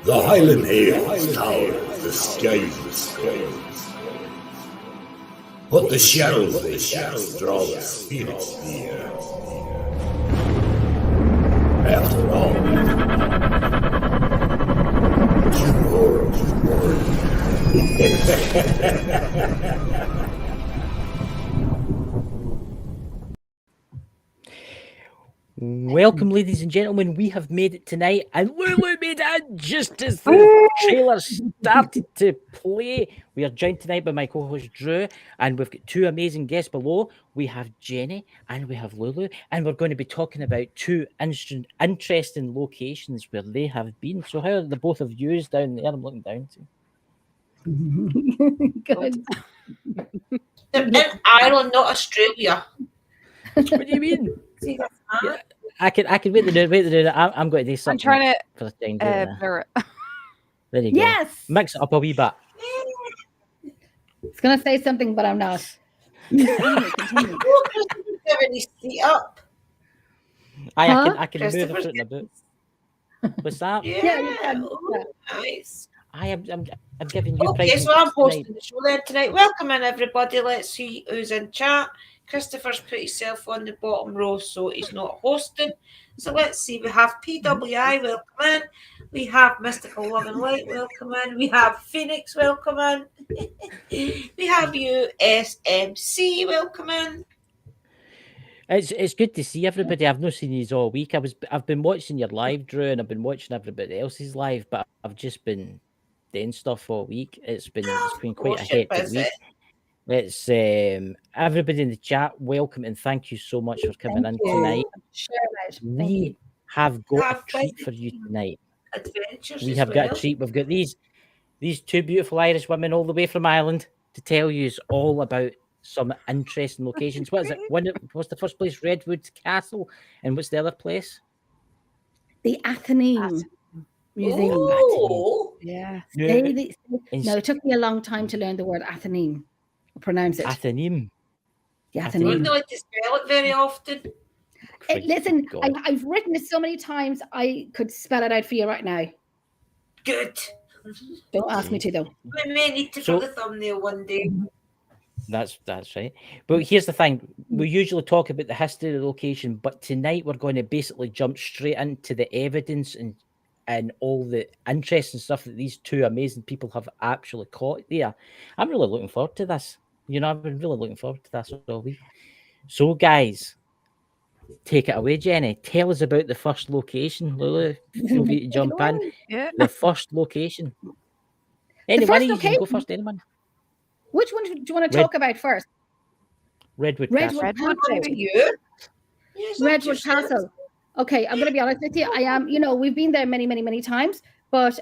The Highland Hills tower the skies. But the shadows they cast draw the spirits near. After all, tomorrow Welcome, ladies and gentlemen. We have made it tonight, and Lulu made it just as the trailer started to play. We are joined tonight by my co-host Drew, and we've got two amazing guests below. We have Jenny and we have Lulu, and we're going to be talking about two interesting locations where they have been. So, how are the both of yous down there? I'm looking down to. Good. They're in Ireland, not Australia. What do you mean? See, that's Yeah, I can wait to do it. I'm going to do something. I'm trying for the thing. to blur it. There you go. Yes. Mix it up a wee bit. It's going to say something, but I'm not. Continue. Everybody seat up. I can move it in a bit. What's that? Yeah, you can. Oh, nice. I'm giving you Okay, prizes so I'm hosting tonight. the show then tonight. Welcome in, everybody. Let's see who's in chat. Christopher's put himself on the bottom row, so he's not hosting. So let's see. We have PWI, welcome in. We have Mystical Love and Light, welcome in. We have Phoenix, welcome in. We have USMC, welcome in. It's good to see everybody. I've not seen you all week. I've been watching your live, Drew, and I've been watching everybody else's live, but I've just been doing stuff all week. It's been quite a hectic week. It's everybody in the chat, welcome and thank you so much for coming in tonight. We have got a treat for you tonight. We have got a treat. We've got these two beautiful Irish women all the way from Ireland to tell you all about some interesting locations. What is it? What's the first place? Redwood Castle, and what's the other place? The Athenaeum Museum. Oh, yeah. No, it took me a long time to learn the word Athenaeum. Pronounce it. Athenaeum. The I Athenaeum. don't like to spell it very often. Listen, I've written it so many times, I could spell it out for you right now. Good. Don't ask me to, though. We may need to for the thumbnail one day. That's right. But here's the thing. We usually talk about the history of the location, but tonight we're going to basically jump straight into the evidence and all the interesting stuff that these two amazing people have actually caught there. I'm really looking forward to this. I've been really looking forward to this all week. So, guys, take it away, Jenny. Tell us about the first location. Lulu, feel free to jump in. Yeah. The first location. Anyone, you can go first, anyone. Which one do you want to talk about first? Redwood Castle. Redwood Castle. Okay, I'm going to be honest with you. I am, we've been there many, many, many times, but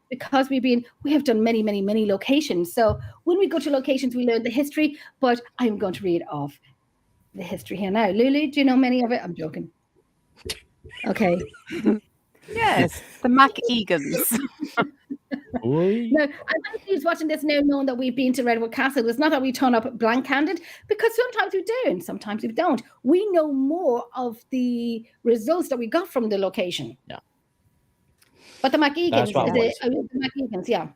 because we have done many, many, many locations. So when we go to locations, we learn the history, but I'm going to read off the history here now. Lulu, do you know many of it? I'm joking. Okay. Yes, the MacEgans. No, I'm who's watching this now knowing that we've been to Redwood Castle. It's not that we turn up blank-handed, because sometimes we do and sometimes we don't. We know more of the results that we got from the location. Yeah. But the MacEgans, the MacEgans, yeah.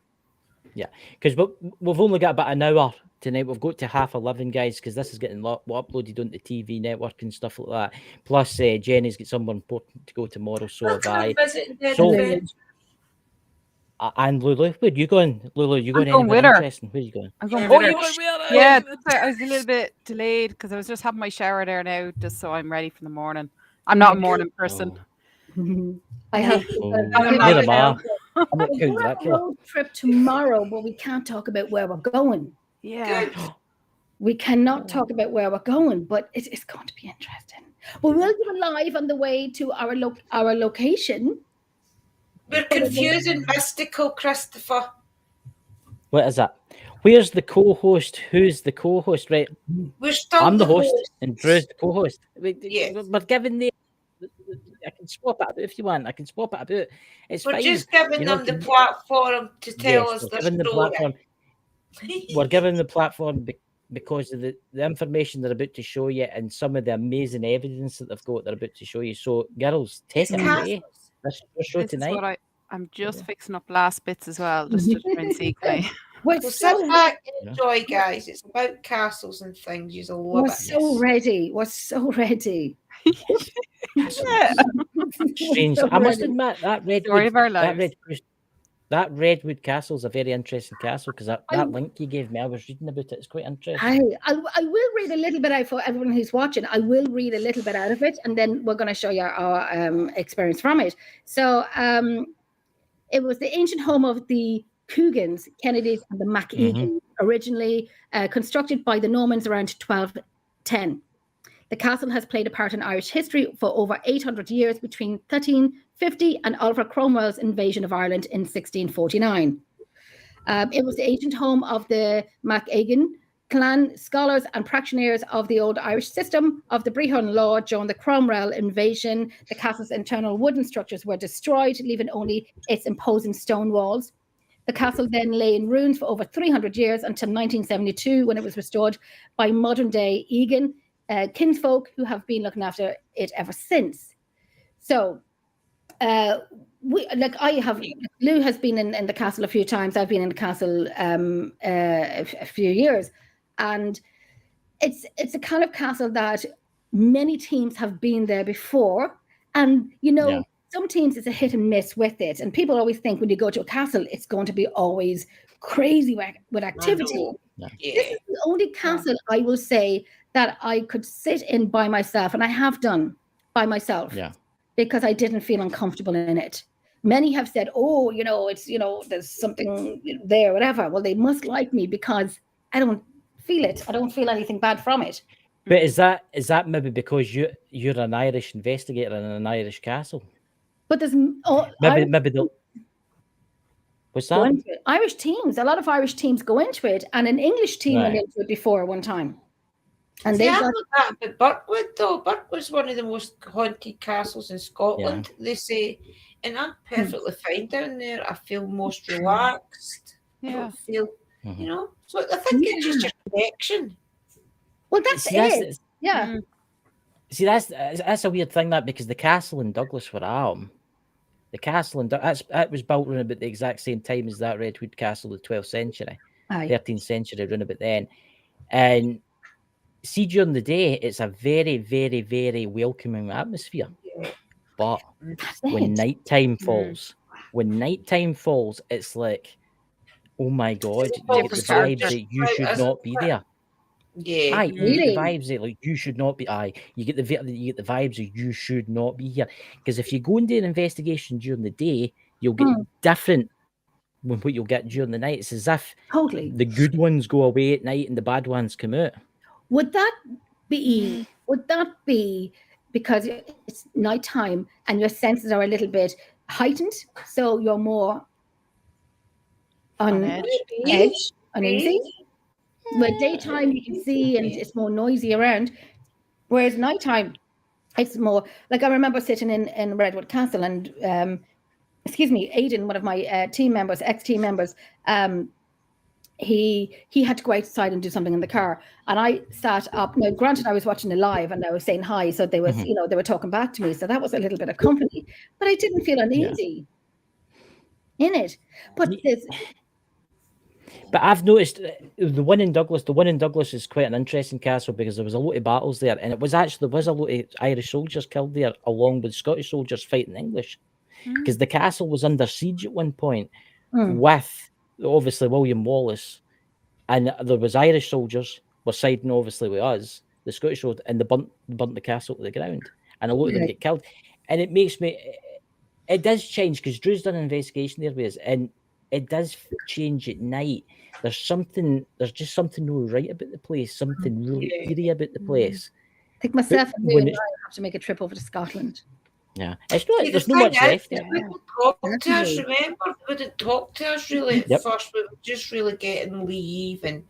Yeah, because we've only got about an hour tonight. We've got to 11:30, guys, because this is getting uploaded onto the TV network and stuff like that. Plus, Jenny's got somewhere important to go tomorrow, so have I. And Lulu, where are you going? Lulu, you going anywhere interesting? Where are you going? I'm going you're going yeah, I was a little bit delayed because I was just having my shower there now, just so I'm ready for the morning. I'm not a morning person. I have a road trip tomorrow, but we can't talk about where we're going. Yeah. We cannot talk about where we're going, but it's going to be interesting. But we'll do a live on the way to our location. We're confusing Mystical, Christopher. What is that? Where's the co-host? Who's the co-host? Right. I'm the host, and Drew's the co-host. Yes. We're giving the. I can swap it about if you want. I can swap it about. It's We're fine. just giving them the platform to tell us their story. We're giving the platform because of the information they're about to show you and some of the amazing evidence that they've got they're about to show you. So, girls, take it away. That's your show tonight. What I'm just fixing up last bits as well, just to try and see. We're So so sit back and enjoy, guys. It's about castles and things. You'll love we're it. so ready. We're so ready. Yeah. Strange. So I must ready. admit that Story of our lives. that Redwood Castle is a very interesting castle because that link you gave me, I was reading about it. It's quite interesting. I will read a little bit out for everyone who's watching. I will read a little bit out of it, and then we're going to show you our experience from it. So it was the ancient home of the Coogans, Kennedys, and the MacEgans, originally constructed by the Normans around 1210. The castle has played a part in Irish history for over 800 years between 1350 and Oliver Cromwell's invasion of Ireland in 1649. It was the ancient home of the MacEgan clan, scholars and practitioners of the old Irish system of the Brehon law. During the Cromwell invasion, the castle's internal wooden structures were destroyed, leaving only its imposing stone walls. The castle then lay in ruins for over 300 years until 1972, when it was restored by modern-day Egan kinsfolk who have been looking after it ever since. So, Lou has been in the castle a few times. I've been in the castle a few years, and it's a kind of castle that many teams have been there before, and some teams it's a hit and miss with it, and people always think when you go to a castle it's going to be always crazy with activity. This is the only castle I will say that I could sit in by myself, and I have done by myself. Because I didn't feel uncomfortable in it. Many have said, "Oh, it's there's something there, whatever." Well, they must like me because I don't feel it. I don't feel anything bad from it. But is that maybe because you're an Irish investigator in an Irish castle? But there's maybe they'll. What's that? Irish teams. A lot of Irish teams go into it, and an English team went into it before one time. And they got that about Birkwood, though. Birkwood's one of the most haunted castles in Scotland, they say, and I'm perfectly fine down there. I feel most relaxed. I don't feel, So I think it's just your connection. Well, that's it. See, that's a weird thing, that, because the castle in Douglas where I am, the castle in that was built around about the exact same time as that Redwood Castle, the 12th century, 13th century, around about then, and. See, during the day, it's a very, very, very welcoming atmosphere. But when nighttime falls, it's like, oh my God, you get the vibes that you should not be there. Yeah, you get the vibes that like you should not be. You get the vibes that you should not be here. Because if you go and do an investigation during the day, you'll get different than what you'll get during the night. It's as if the good ones go away at night and the bad ones come out. Would that be because it's nighttime and your senses are a little bit heightened, so you're more on edge, uneasy? Where daytime you can see and it's more noisy around, whereas nighttime it's more like I remember sitting in Redwood Castle and Aidan, one of my ex-team members, he had to go outside and do something in the car, and I sat up. Now, granted, I was watching it live and I was saying hi, so they was they were talking back to me, so that was a little bit of company, but I didn't feel uneasy in it. But I've noticed the one in Douglas is quite an interesting castle because there was a lot of battles there, and there was a lot of Irish soldiers killed there along with Scottish soldiers fighting English, because the castle was under siege at one point with obviously William Wallace, and there was Irish soldiers were siding obviously with us, the Scottish soldiers, and they burnt the castle to the ground, and a lot of them get killed. And it makes me, it does change because Drew's done an investigation there with us, and it does change at night. There's just something no right about the place, something really eerie about the place. I think myself and Lou and I have to make a trip over to Scotland. Yeah, it's not. There's not much left there. We wouldn't talk to us really at first. We were just really getting leave and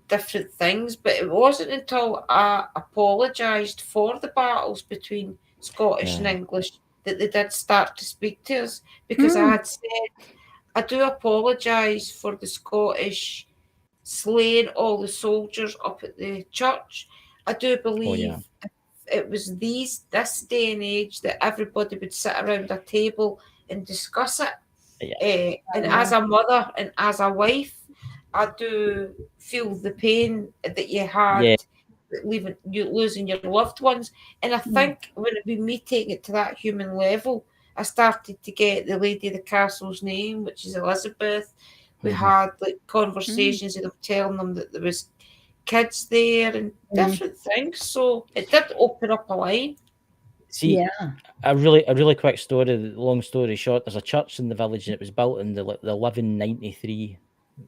different things. But it wasn't until I apologised for the battles between Scottish and English that they did start to speak to us, because I had said, I do apologise for the Scottish slaying all the soldiers up at the church. I do believe it was this day and age that everybody would sit around a table and discuss it. And as a mother and as a wife, I do feel the pain that you had losing your loved ones. And I think when it been me taking it to that human level, I started to get the lady of the castle's name, which is Elizabeth. We had like conversations with them, telling them that there was kids there and different things. So it did open up a line. See, a really quick story, long story short, there's a church in the village and it was built in the 1193.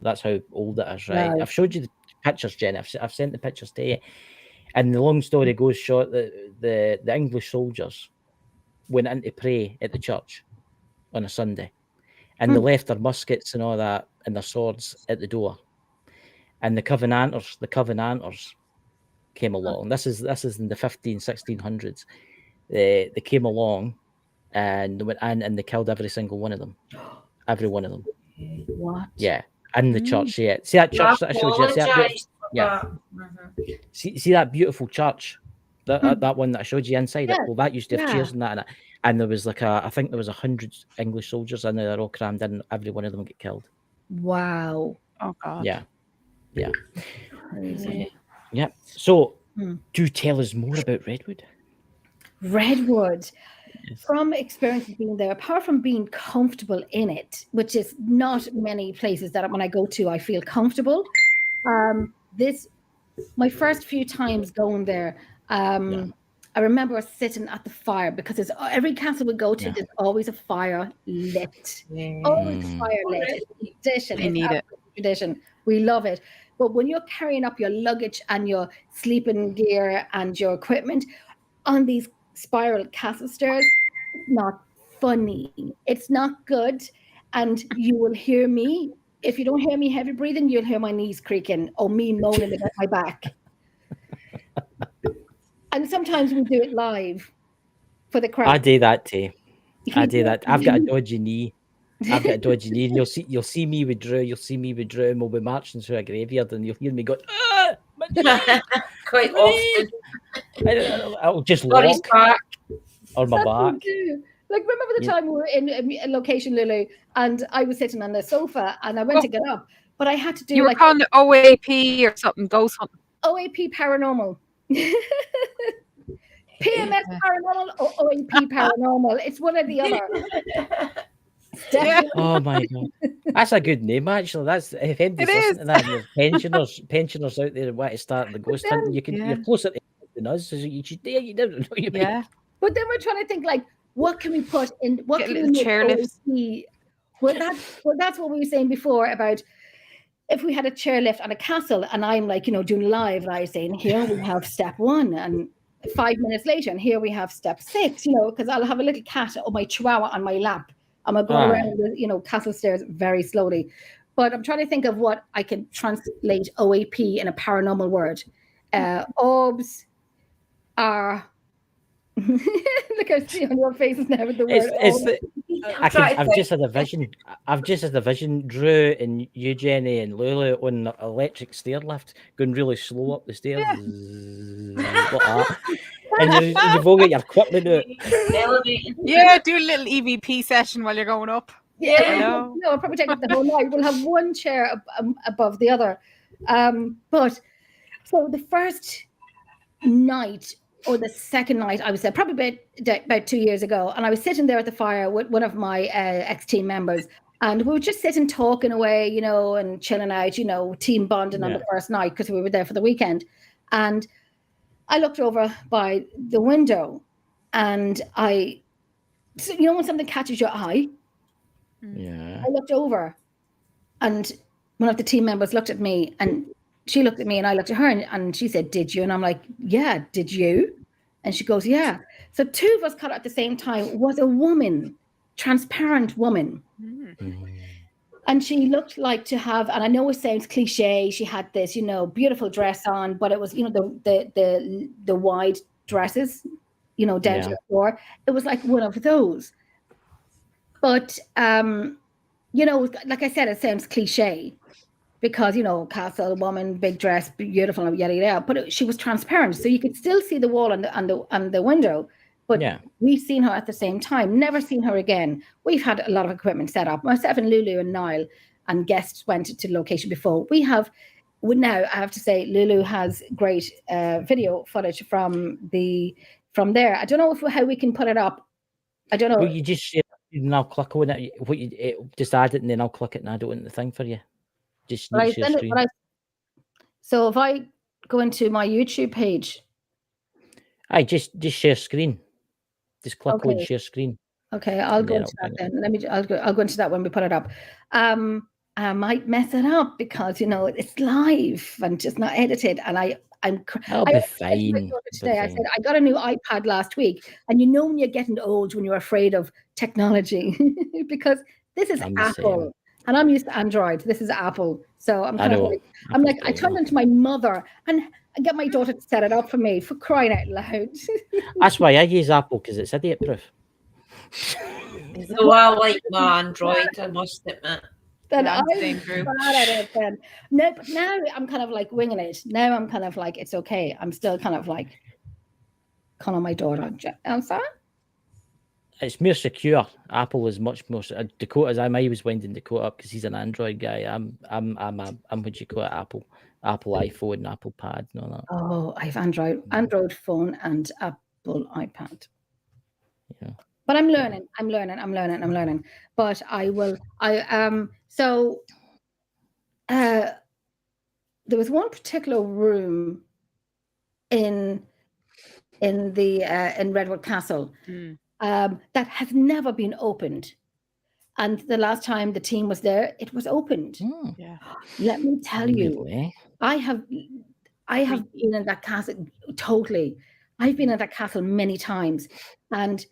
That's how old it is, right? I've showed you the pictures, Jen. I've sent the pictures to you. And the long story goes short that the English soldiers went in to pray at the church on a Sunday. And they left their muskets and all that and their swords at the door. And the Covenanters came along. This is in the 1600s. They came along and they went in and they killed every single one of them. Every one of them. What? Yeah. In the church, yeah. See that church that I showed you? See that beautiful church? That one that I showed you inside it? Well, that used to have chairs and that in it. And there was I think there was 100 English soldiers in there. They're all crammed in. Every one of them get killed. Wow. Oh, God. Yeah. Crazy. Yeah. So, do tell us more about Redwood. Redwood. From experience of being there, apart from being comfortable in it, which is not many places that when I go to, I feel comfortable. My first few times going there, I remember sitting at the fire because every castle we go to, there's always a fire lit. Always a fire lit. It's a tradition. I need it. Tradition. We love it. But when you're carrying up your luggage and your sleeping gear and your equipment on these spiral castle stairs, it's not funny. It's not good. And you will hear me. If you don't hear me heavy breathing, you'll hear my knees creaking or me moaning about my back. And sometimes we do it live for the crowd. I do that too. I do that. I've got a dodgy knee. You'll see me with Drew. And we'll be marching through a graveyard, and you'll hear me go, quite often. I'll just lock or my back. Like, remember the time we were in a location, Lulu, and I was sitting on the sofa, and I went to get up, but I had to do. You were calling it OAP or something, ghost hunting. OAP paranormal. PMS paranormal or OAP paranormal. It's one or the other. Oh my God, that's a good name actually. That's if anybody's listening to that, there's pensioners out there that want to start the ghost hunting. You're closer to than us, so you should. You don't know. But then we're trying to think like, what can we put in? What Get can little we chairlifts. Well, that's what we were saying before about if we had a chairlift on a castle, and I'm like, doing live, and I was saying, here we have step 1, and 5 minutes later, and here we have step 6. Because I'll have a little cat or my chihuahua on my lap. I'm gonna go around the castle stairs very slowly. But I'm trying to think of what I can translate OAP in a paranormal word. Orbs are. Look, I see on your faces now with the word. I've just had a vision. Drew and you, Jenny, and Lulu on the electric stair lift, going really slow up the stairs. Like that. And you've all got your equipment out. Yeah, do a little EVP session while you're going up. No, I'll probably take up the whole night. We'll have one chair above the other. But so the first night or the second night, I was there probably about 2 years ago, and I was sitting there at the fire with one of my ex-team members, and we were just sitting talking away, and chilling out, team bonding on the first night because we were there for the weekend. And I looked over by the window, and when something catches your eye? Yeah. I looked over, and one of the team members looked at me, and she looked at me, and I looked at her, and she said, "Did you?" And I'm like, "Yeah, did you?" And she goes, "Yeah." So 2 of us caught at the same time. Was a woman, transparent woman. And she looked like to have, and I know it sounds cliche, she had this, beautiful dress on, but it was, the wide dresses, down to the floor. It was like one of those. But, like I said, it sounds cliche because, castle, woman, big dress, beautiful, yada, yada. But she was transparent. So you could still see the wall and the window, But Yeah. we've seen her at the same time, never seen her again. We've had a lot of equipment set up. Myself and Lulu and Niall and guests went to the location before. Now I have to say Lulu has great video footage from there. I don't know how we can put it up. I don't know. Well, you just share it and I'll click on it. Just add it and then I'll click it and add it into the thing for you. Just need to share screen. So if I go into my YouTube page. Just share screen. Just click on share screen. Okay, I'll go into that then. I'll go into that when we put it up. I might mess it up because it's live and just not edited, and I'll be fine. Today I said I got a new iPad last week, and when you're getting old, when you're afraid of technology, because this is Apple, and I'm used to Android. This is Apple, so I'm kind of like I turned into my mother and I get my daughter to set it up for me, for crying out loud. That's why I use Apple, because it's idiot proof. So I like my Android, I must admit. Then I'm bad at it then. No, but now I'm kind of like winging it. Now I'm kind of like, it's okay. I'm still kind of like calling my daughter. I'm sorry? It's more secure. Apple is much more Dakota's. I was winding Dakota up because he's an Android guy. I'm what you call it, Apple iPhone, Apple Pad, and all that. Oh, I have Android phone and Apple iPad. Yeah. But I'm learning. But I will. So there was one particular room in Redwood Castle that has never been opened, and the last time the team was there, it was opened. Yeah. Let me tell you, I have been in that castle totally. I've been in that castle many times, and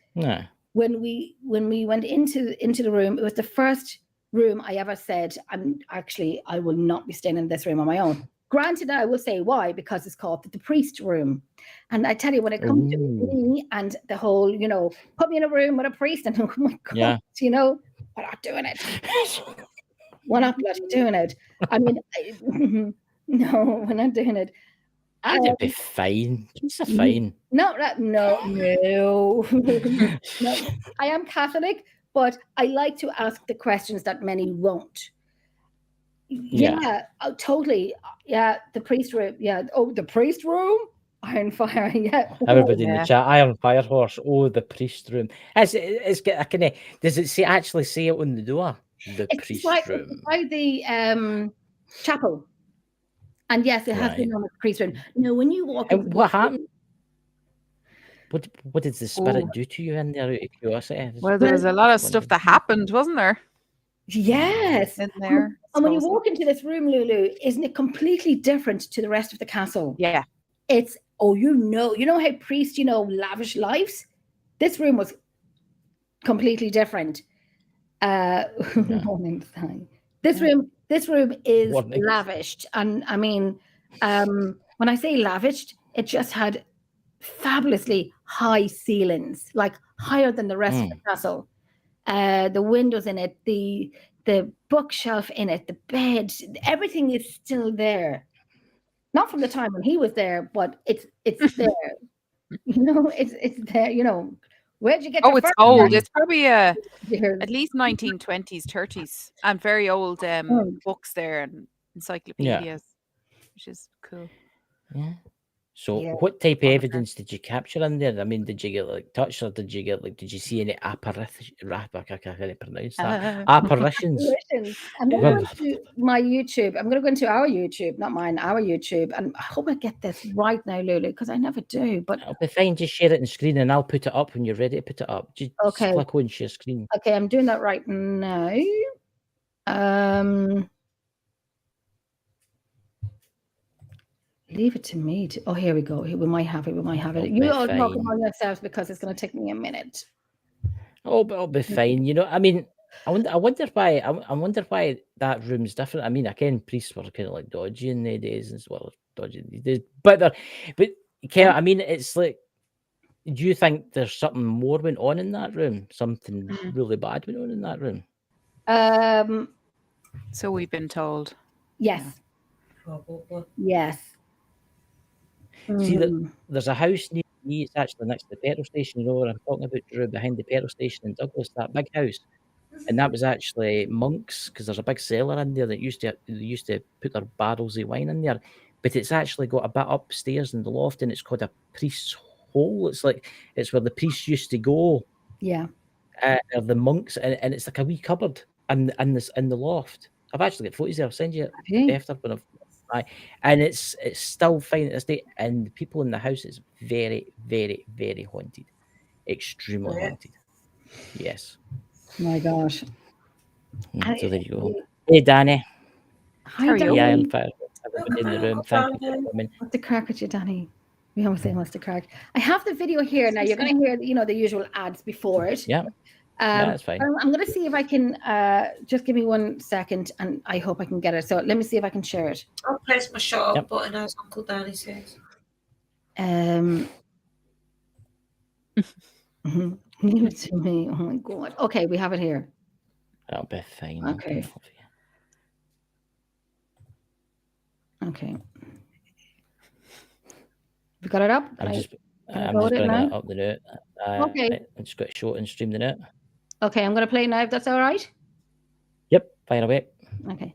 when we went into the room, it was the first room I ever said, I will not be staying in this room on my own. Granted, I will say why, because it's called the priest room. And I tell you, when it comes to me and the whole, put me in a room with a priest, and oh my God, we're not doing it. We're not bloody doing it. I mean, no, we're not doing it. I'd be fine. It's fine. No. No. I am Catholic, but I like to ask the questions that many won't. Yeah, totally. Yeah, the priest room. Yeah. Oh, the priest room? Iron Fire. Yeah. Everybody in the chat, Iron Fire Horse. Oh, the priest room. Does it actually say it on the door? The priest room. It's by the chapel. And yes, it has been known as the priest room. No, when you walk in. What happened? What did the spirit do to you in there out of curiosity? Well, there was a lot of stuff that happened, wasn't there? Yes. In there. And when you walk into this room, Lulu, isn't it completely different to the rest of the castle? Yeah. It's, you know how priests, lavish lives? This room was completely different. Morning, This room is lavished. And I mean, when I say lavished, it just had fabulously high ceilings, like higher than the rest of the castle. The windows in it, the bookshelf in it, the bed, everything is still there. Not from the time when he was there, but it's there. It's there. Where'd you get? Oh, it's old. It's probably at least 1920s, 30s, and very old books there and encyclopedias, which is cool. Yeah. So, what type of evidence did you capture in there? I mean, did you get touched, or did you see any apparitions? I can't pronounce that. Apparitions. I'm going to go to my YouTube. I'm going to go into our YouTube, not mine, our YouTube. And I hope I get this right now, Lulu, because I never do. But I'll be fine. Just share it on screen, and I'll put it up when you're ready to put it up. Just click on share screen. Okay, I'm doing that right now. Leave it to me. Here we go. We might have it. You all talk among yourselves because it's going to take me a minute. Oh, but I'll be fine. I mean, I wonder why that room's different. I mean, again, priests were kind of like dodgy in the days as well as dodgy these days. But I mean, it's like, do you think there's something more went on in that room? Something really bad went on in that room? So we've been told. Yes. Probably. Yes. See, there's a house near me. It's actually next to the petrol station. You know what I'm talking about, Drew? Behind the petrol station in Douglas, that big house. And that was actually monks, because there's a big cellar in there that used to put their barrels of wine in there. But it's actually got a bit upstairs in the loft, and it's called a priest's hole. It's where the priests used to go. Yeah. Or the monks, and it's like a wee cupboard in the loft. I've actually got photos there. I'll send you after when and it's still fine at this day. And the people in the house is very, very, very haunted, extremely haunted. Yes. My gosh. So there you go. Hey, Danny. Hi, Danny. Yeah, I'm fine. Everybody in the room. Thank you for coming. What's the crack with you, Danny? We always say what's the crack. I have the video here now. You're going to hear, the usual ads before it. Yeah. That's fine. I'm going to see if I can just give me 1 second, and I hope I can get it. So let me see if I can share it. I'll press my shut up button, as Uncle Danny says. Give it to me. Oh my God. Okay, we have it here. That'll be fine. Okay. Okay. We got it up? I'm just bringing it up the net. Okay. I just got to show it and stream the net. Okay, I'm going to play now, if that's all right. Yep, fire away. Okay.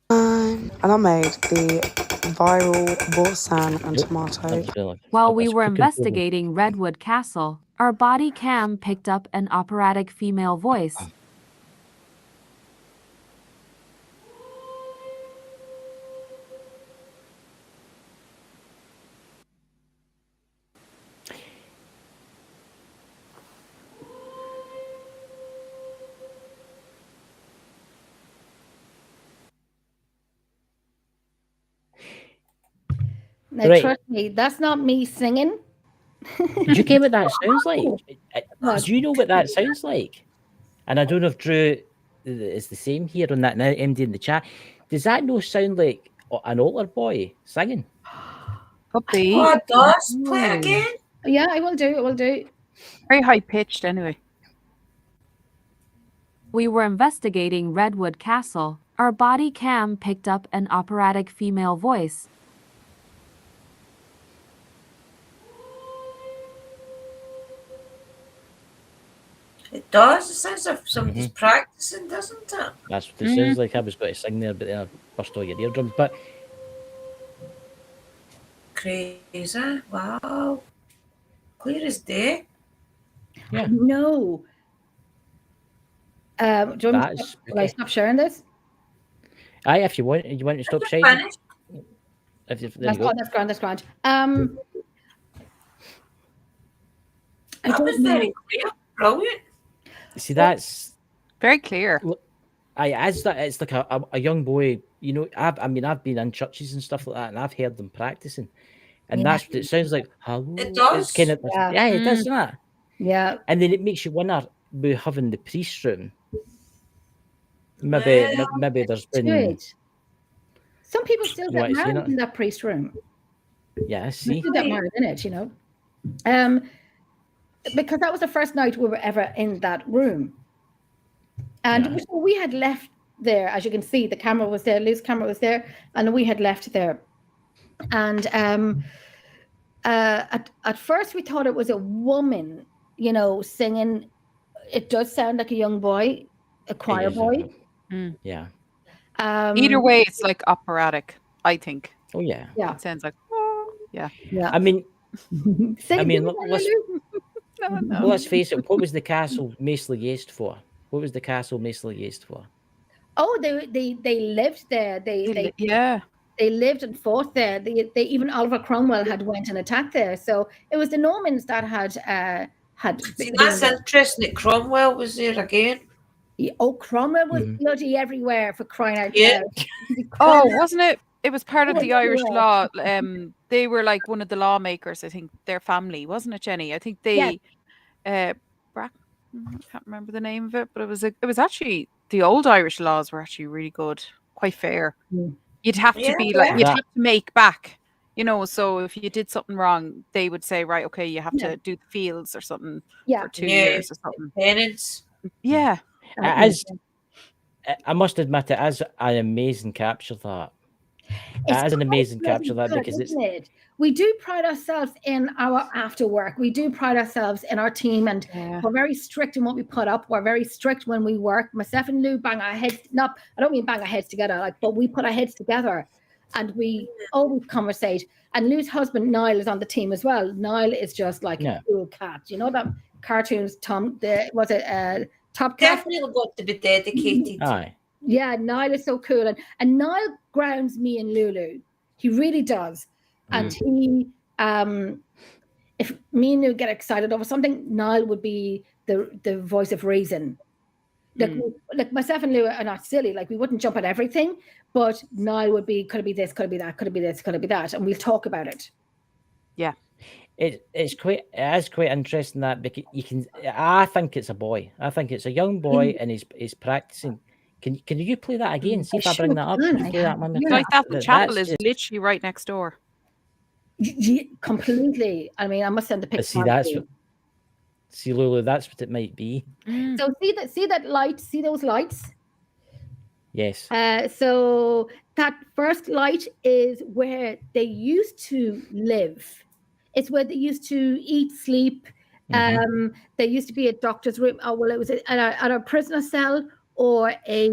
And I made the viral boursin and tomato. While we were investigating Redwood Castle, our body cam picked up an operatic female voice. Now, trust me, that's not me singing. Do you care what that sounds like? Do you know what that sounds like? And I don't know if Drew is the same here on that now, MD in the chat. Does that no sound like an altar boy singing? Puppy. Oh, it does. Play it again. Yeah, I will do. Very high pitched anyway. We were investigating Redwood Castle. Our body cam picked up an operatic female voice. It does. It sounds like somebody's practicing, doesn't it? That's what it sounds like. I was going to sing there, but then I burst all your eardrums. But crazy! Wow, clear as day. Yeah. No. Do you want me to, will I stop sharing this? Aye, if you want to stop sharing. That's grand. That was very clear. Brilliant. See, that's very clear. It's like a young boy. I've been in churches and stuff like that, and I've heard them practicing, and that's what it sounds like. Hello. It does. It's kind of, it does that. Yeah. And then it makes you wonder about having the priest room. Maybe there's been. Some people still get married in that priest room. Yeah, I see. Still get married in it, because that was the first night we were ever in that room. And we had left there, as you can see, the camera was there, Lou's camera was there, and we had left there. And at first we thought it was a woman, singing. It does sound like a young boy, a choir boy. Yeah. Either way, it's like operatic, I think. Oh, yeah. It sounds like, yeah. I mean, let's face it. What was the castle mostly used for? Oh, they lived there. They lived and fought there. They even Oliver Cromwell had went and attacked there. So it was the Normans that had. See, that's interesting. That Cromwell was there again. Cromwell was bloody everywhere, for crying out loud. Oh, wasn't it? It was part of the Irish law. They were like one of the lawmakers. I think their family, wasn't it, Jenny? I think they. I can't remember the name of it, but it was actually the old Irish laws were actually really good, quite fair. You'd have to be like you'd have to make back, So if you did something wrong, they would say, right, okay, you have to do the fields or something for 2 years or something. Penance. Yeah. I must admit, it is an amazing capture that. That is an quite amazing bloody capture of that, good, because it's isn't it? We do pride ourselves in our after work. We do pride ourselves in our team, and Yeah. we're very strict in what we put up. We're very strict when we work. Myself and Lou bang our heads. Not, I don't mean bang our heads together, like, but we put our heads together, and we always conversate. And Lou's husband Niall is on the team as well. Niall is just like Yeah. a cool cat. You know that cartoons? Tom, was it Top Cat? Definitely got to be dedicated. aye. Yeah, Niall is so cool, and Niall grounds me and Lulu. He really does. And he, if me and Lou get excited over something, Niall would be the voice of reason. Like myself and Lou are not silly. Like, we wouldn't jump at everything, but Niall would be, could it be this? Could it be that? Could it be this? Could it be that? And we'll talk about it. Yeah. It is quite interesting that, because you can. I think it's a boy. I think it's a young boy, and he's practicing. Can you play that again? See if I bring that up. Can you play that one? It's like that the chapel That's is literally right next door. Completely. I mean, I must send the picture. See, see, Lulu, that's what it might be. So see that light. See those lights? Yes. So that first light is where they used to live. It's where they used to eat, sleep. There used to be a doctor's room. Oh, well, it was at a prisoner cell or a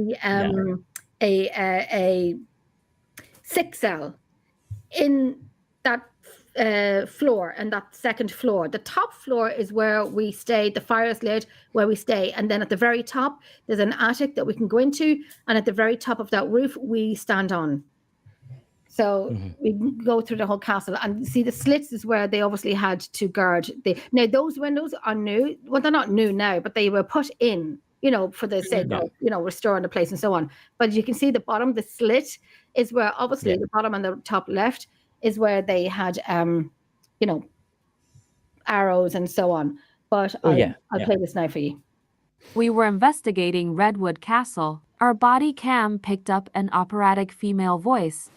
sick cell in that floor, and that second floor. The top floor is where we stay. The fire is lit, where we stay, and then at the very top there's an attic that we can go into, and at the very top of that roof we stand on. So we go through the whole castle, and see the slits is where they obviously had to guard. Now those windows are new. Well, they're not new now, but they were put in, for the sake of, restoring the place and so on. But you can see the bottom, the slit is where obviously the bottom and the top left is where they had, arrows and so on. But I'll play this now for you. We were investigating Redwood Castle. Our body cam picked up an operatic female voice.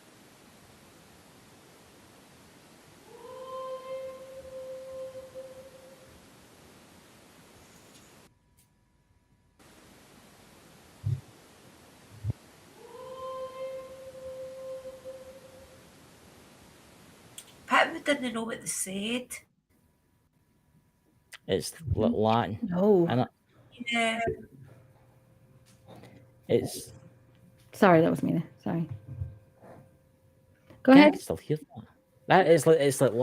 Pat didn't know what they said. It's Latin. No. Yeah. It's. Sorry, that was me there. Sorry. Go I ahead. can still hear that. That is it's like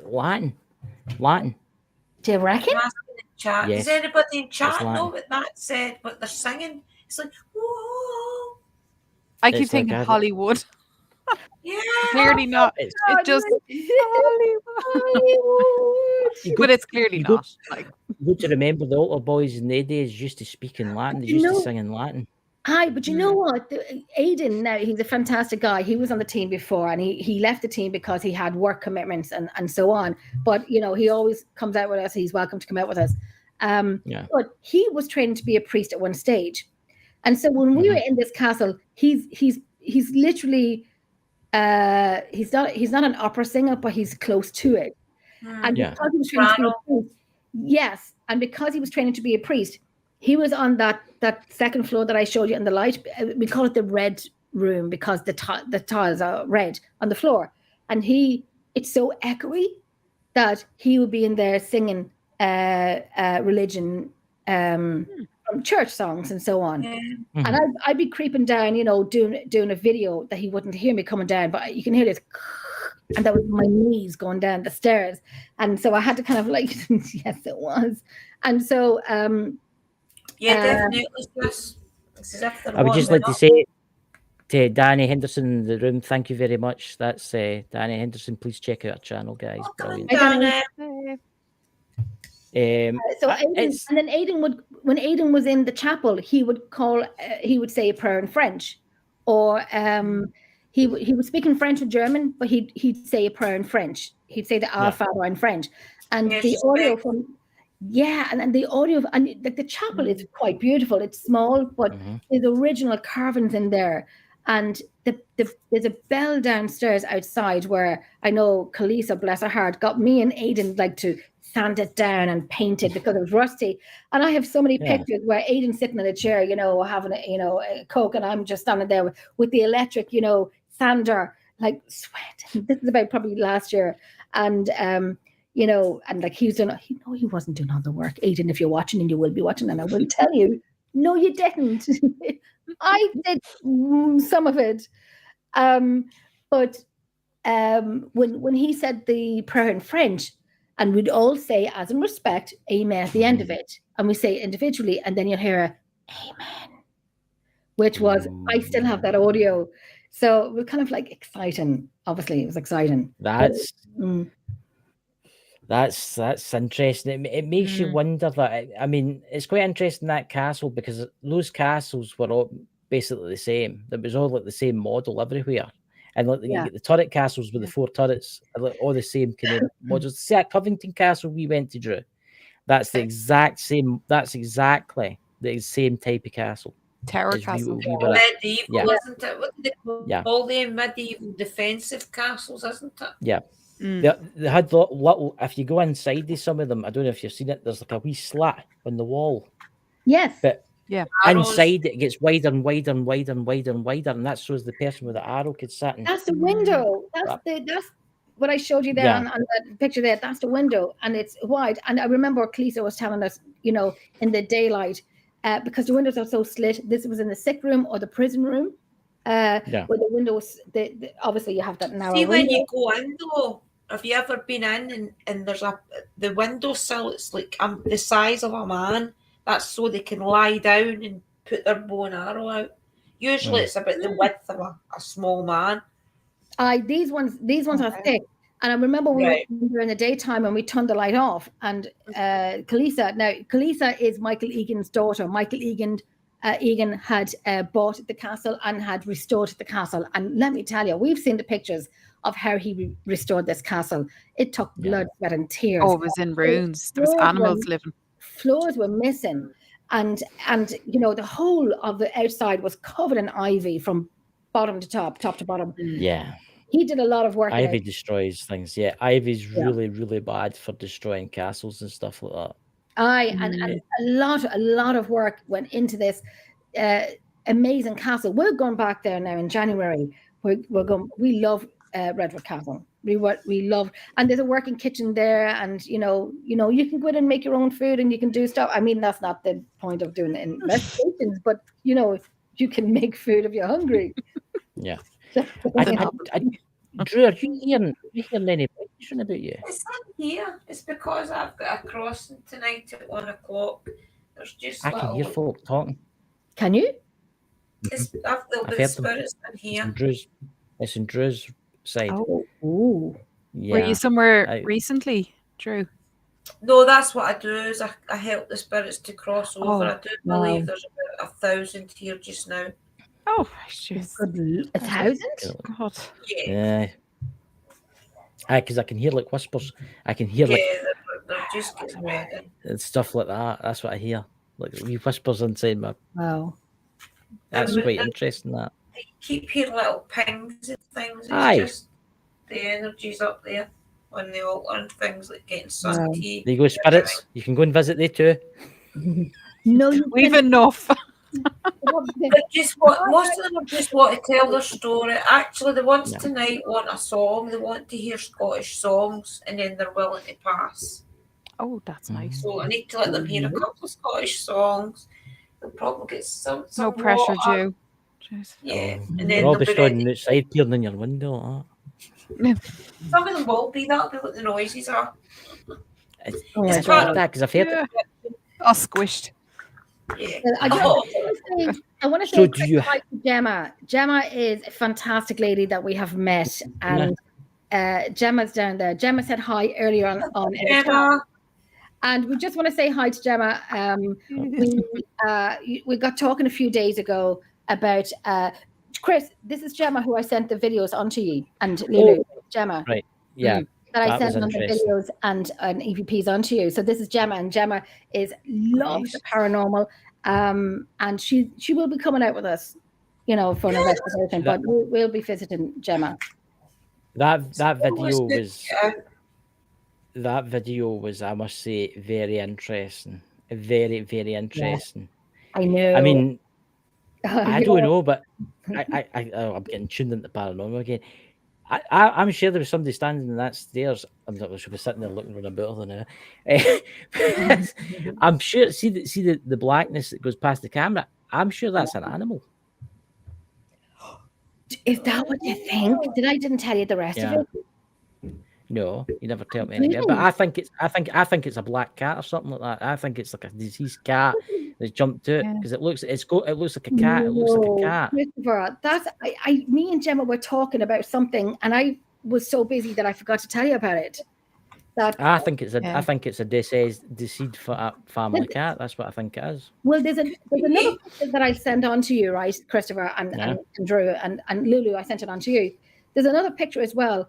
Latin. Latin. Do you reckon? Chat. Yes. Does anybody in chat Latin. know what that said? What they're singing? It's like, whoa. I keep It's like thinking a- Hollywood. Yeah. Clearly not. It's, It just Hollywood. but it's clearly you go- not. Like, you got to remember the older boys in their days used to speak in Latin. They You used to know- sing in Latin. Aye, but you know what? Aiden, now he's a fantastic guy. He was on the team before, and he left the team because he had work commitments and so on. But he always comes out with us. He's welcome to come out with us. But he was training to be a priest at one stage, and so when we were in this castle, he's literally he's not an opera singer, but he's close to it. And because he was training to be a priest, yes, and because he was training to be a priest, he was on that second floor that I showed you in the light. We call it the red room because the tiles are red on the floor, and it's so echoey that he would be in there singing religion from church songs and so on. And I'd be creeping down, doing a video that he wouldn't hear me coming down, but you can hear this, and that was my knees going down the stairs. And so I had to kind of like, yes, it was. And so, definitely. This is if they're I would just warming like to up. say to Danny Henderson in the room, thank you very much. That's Danny Henderson. Please check out our channel, guys. Welcome, Brilliant. Danny. so Aiden, and then Aiden when Aiden was in the chapel, he would say a prayer in French, or he would speak in French or German, but he'd say a prayer in French. He'd say the Our Father in French, and the audio from and the audio and the chapel is quite beautiful. It's small, but there's original carvings in there, and there's a bell downstairs outside where I know Kalisa, bless her heart, got me and Aiden like to sand it down and paint it because it was rusty. And I have so many pictures where Aiden's sitting in a chair, having a Coke, and I'm just standing there with the electric, sander, like sweat. This is about probably last year, and you know, and like he wasn't doing all the work. Aidan, if you're watching, and you will be watching, and I will tell you, no, you didn't. I did some of it, but when he said the prayer in French, and we'd all say, as in respect, Amen at the end of it, and we say it individually, and then you'll hear a Amen, which was I still have that audio, so it was kind of like exciting. Obviously, it was exciting. That's interesting. It makes you wonder that. I mean, it's quite interesting, that castle, because those castles were all basically the same. It was all like the same model everywhere. And like you get the turret castles with the 4 turrets, are like all the same kind of models. See, at Covington Castle we went to, Drew, that's the exact same. That's exactly the same type of castle. Tower castle. Medieval, isn't it? What do they call them? Medieval defensive castles, isn't it? Yeah. They had little. If you go inside some of them, I don't know if you've seen it. There's like a wee slat on the wall. Yes. But inside it gets wider and wider and wider and wider and wider, and that shows the person with the arrow could sit in. That's the window. That's what I showed you there on that picture there. That's the window, and it's wide. And I remember Cleesa was telling us, you know, in the daylight, because the windows are so slit. This was in the sick room or the prison room, where the windows. Obviously you have that narrow. See, when you go in though, have you ever been in and there's the windowsill? It's like the size of a man. That's so they can lie down and put their bow and arrow out. Usually it's about the width of a small man. These ones are thick. And I remember we were in the daytime and we turned the light off. And Cleesa is Michael Egan's daughter. Michael Egan had bought the castle and had restored the castle. And let me tell you, we've seen the pictures of how he restored this castle. It took blood, sweat, and tears. Oh, it was in ruins. There was animals living. Floors were missing, and you know, the whole of the outside was covered in ivy from bottom to top to bottom. Yeah, he did a lot of work. Ivy destroys things. Yeah, ivy's really, really bad for destroying castles and stuff like that. And a lot of work went into this amazing castle. We're going back there now in January. We're going. We love Redwood Castle. We love, and there's a working kitchen there, and you know you can go in and make your own food and you can do stuff. I mean, that's not the point of doing investigations, but you know, you can make food if you're hungry. Yeah. Drew, are you hearing any information about you? It's not here. It's because I've got a crossing tonight at 1 o'clock. There's just I can hear folk talking. Can you? I've the spirits in here. It's in Drew's side. Oh. Yeah. Were you somewhere recently, Drew? No, that's what I do. Is I help the spirits to cross over. I do believe there's about 1,000 here just now. Oh, just 1,000? God. Yeah. Because I can hear like whispers. I can hear they're just getting ready and stuff like that. That's what I hear. Like wee whispers inside my. Wow. That's quite interesting. That. You keep hearing little pings and things. It's just the energies up there on the altar and things like getting sun tea. There you go, spirits. You can go and visit they too. No, we've enough. Most of them just want to tell their story. Actually, the ones tonight want a song. They want to hear Scottish songs, and then they're willing to pass. Oh, that's nice. So I need to let them hear a couple of Scottish songs. They'll probably get some no pressure, Joe. Yeah, and then they'll all be standing outside, peering in your window. Some of them will be. That'll be what the noises are. It's part of that because I've heard it. Squished. Yeah. I want to say hi to Gemma. Gemma is a fantastic lady that we have met, and Gemma's down there. Gemma said hi earlier on Gemma. And we just want to say hi to Gemma. We got talking a few days ago about Chris. This is Gemma who I sent the videos onto you, and Lulu. Gemma, right? Yeah. That I sent on the videos and EVPs onto you. So this is Gemma, and Gemma loves the paranormal, and she will be coming out with us, you know, for an investigation. But we'll be visiting Gemma. That video was, I must say, very interesting. Very, very interesting. Yeah. I know. I mean, I don't know, but I'm getting tuned into paranormal again. I'm sure there was somebody standing in that stairs. I'm not sure, be sitting there looking around a bit other now. I'm sure. See the blackness that goes past the camera. I'm sure that's an animal. Is that what you think? I didn't tell you the rest of it. No, you never tell me anything. But I think it's a black cat or something like that. I think it's like a diseased cat that's jumped out because it looks like a cat. It looks like a cat. Christopher, that's me and Gemma were talking about something, and I was so busy that I forgot to tell you about it. I think it's a deceased family cat. That's what I think it is. Well, there's another picture that I sent on to you, right, Christopher and Drew and Lulu. I sent it on to you. There's another picture as well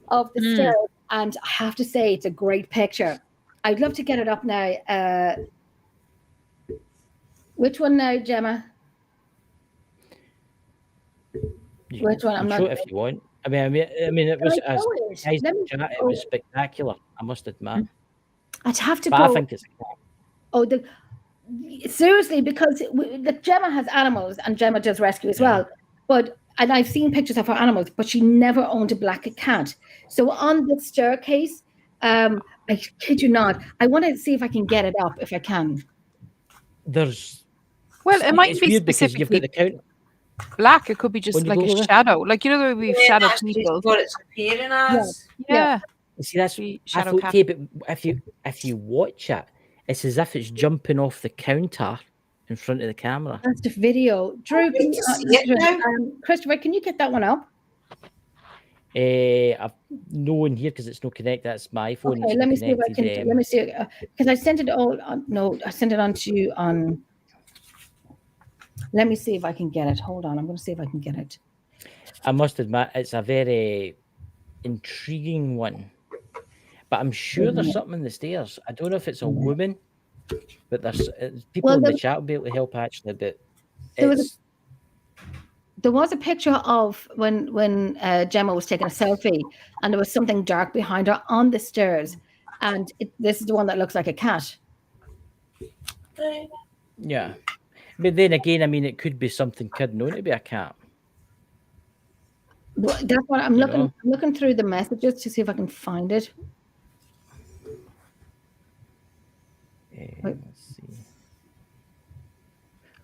of the stairs, and I have to say it's a great picture. I'd love to get it up now. Which one now, Gemma? Which one? I'm sure if you want. I mean, it was it was spectacular. I must admit. I'd have to go. I think it's a cat. Oh, seriously, because Gemma has animals and Gemma does rescue as well. And I've seen pictures of her animals, but she never owned a black cat. So on the staircase, I kid you not, I want to see if I can get it up if I can. It might be specifically you've got the count. Black. It could be just like a shadow, like the way we've shadow people. What it's appearing as. Yeah. You see, that's shadow cat. But if you watch it, it's as if it's jumping off the counter in front of the camera. That's the video. Drew, Christopher, can you get that one up? I've no one here because it's not connected. That's my phone. Okay, let me see if I can. Let me see because I sent it all. I sent it on to you on. Let me see if I can get it. Hold on, I'm going to see if I can get it. I must admit, it's a very intriguing one, but I'm sure there's something in the stairs. I don't know if it's a woman, but there's people in the chat will be able to help actually. But there was a picture of when Gemma was taking a selfie, and there was something dark behind her on the stairs, and this is the one that looks like a cat. Yeah. But then again, I mean, it could be something known to be a cat. That's what I'm looking. I'm looking through the messages to see if I can find it. Let's see.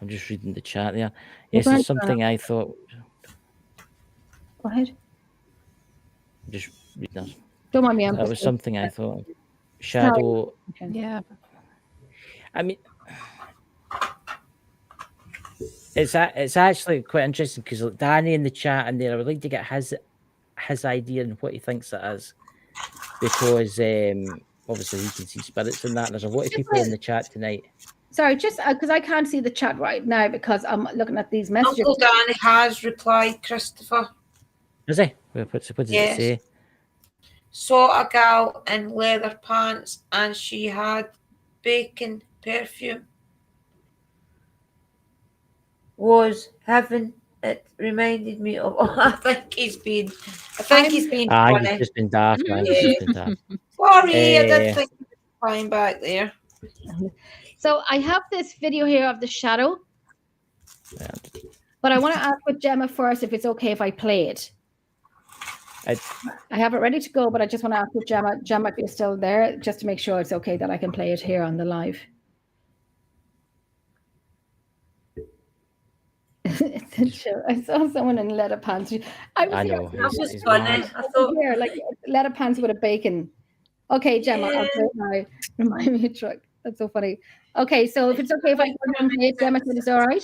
I'm just reading the chat there. Yes, it's something I thought. Go ahead. Just reading this. Don't mind me. That was something I thought. Shadow. Okay. Yeah. I mean. It's actually quite interesting because Danny in the chat and there, I would like to get his idea and what he thinks it is, because obviously he can see spirits in that. There's a lot of people in the chat tonight. Sorry, just because I can't see the chat right now because I'm looking at these messages. Uncle Danny has replied, Christopher. Is he? What does it say? Saw a gal in leather pants and she had bacon perfume. Was heaven. It reminded me of. I think he's been funny. He's just been daft, man. Sorry, I didn't think he was flying back there. So I have this video here of the shadow, but I want to ask with Gemma first if it's okay if I play it. I have it ready to go, but I just want to ask with Gemma. Gemma, if you're still there, just to make sure it's okay that I can play it here on the live. I saw someone in leather pants. I know. That was funny. I thought like leather pants with a bacon. Okay, Gemma, I'll play it now. Remind me of truck. That's so funny. Okay, so if it's okay if I play it, Gemma, it's all right.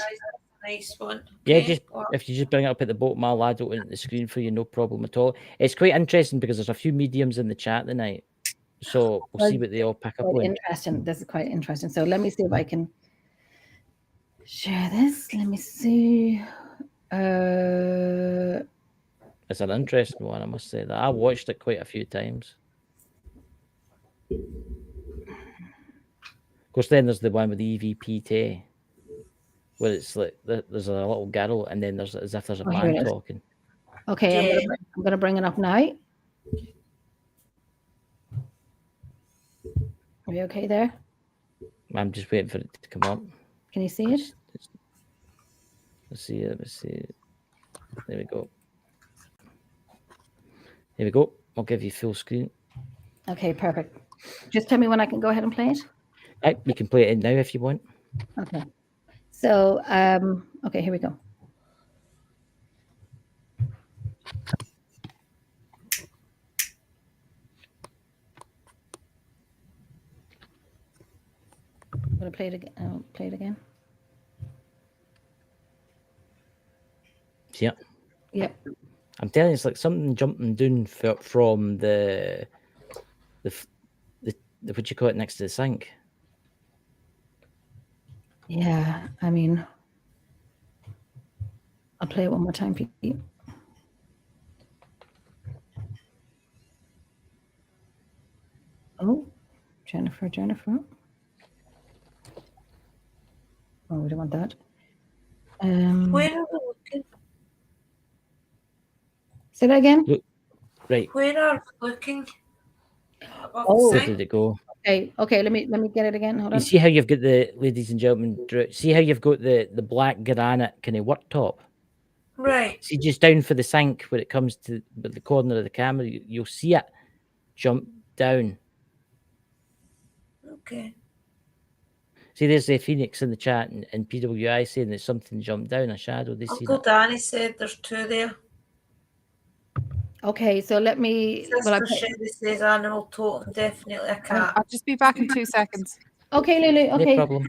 Nice one. Yeah, if you just bring it up at the bottom, I'll add it on the screen for you, no problem at all. It's quite interesting because there's a few mediums in the chat tonight, so we'll see what they all pick up on. Interesting. This is quite interesting. So let me see if I can share this. Let me see. It's an interesting one, I must say that I watched it quite a few times. Of course, then there's the one with the EVP where it's like there's a little girl, and then there's as if there's a man talking. Okay, I'm gonna bring it up now. Are you okay there? I'm just waiting for it to come up. Can you see it? Let's see it. There we go. Here we go. I'll give you full screen. Okay, perfect. Just tell me when I can go ahead and play it. Right, you can play it in now if you want. Okay. So, okay, here we go. I'm gonna play it again. I'll play it again. Yeah. Yep. I'm telling you, it's like something jumping down from the what you call it next to the sink. Yeah, I mean, I'll play it one more time, Pete. Oh, Jennifer. Oh, we don't want that. Where are we looking? Say that again. Look, right. Where are we looking? Above Oh. the Where sink? did it go? Okay. Let me get it again. Hold You on. see how you've got the, ladies and gentlemen, see how you've got the black granite kind of worktop? Right. See, just down for the sink where it comes to the corner of the camera, you'll see it jump down. Okay. See, there's the Phoenix in the chat and PWI saying that something jumped down, a shadow. They see Uncle that. Danny said there's two there. Okay, so let me. Sister Sherry says animal totem, definitely a cat. I'll just be back in 2 seconds. Okay, Lulu. Okay. No problem.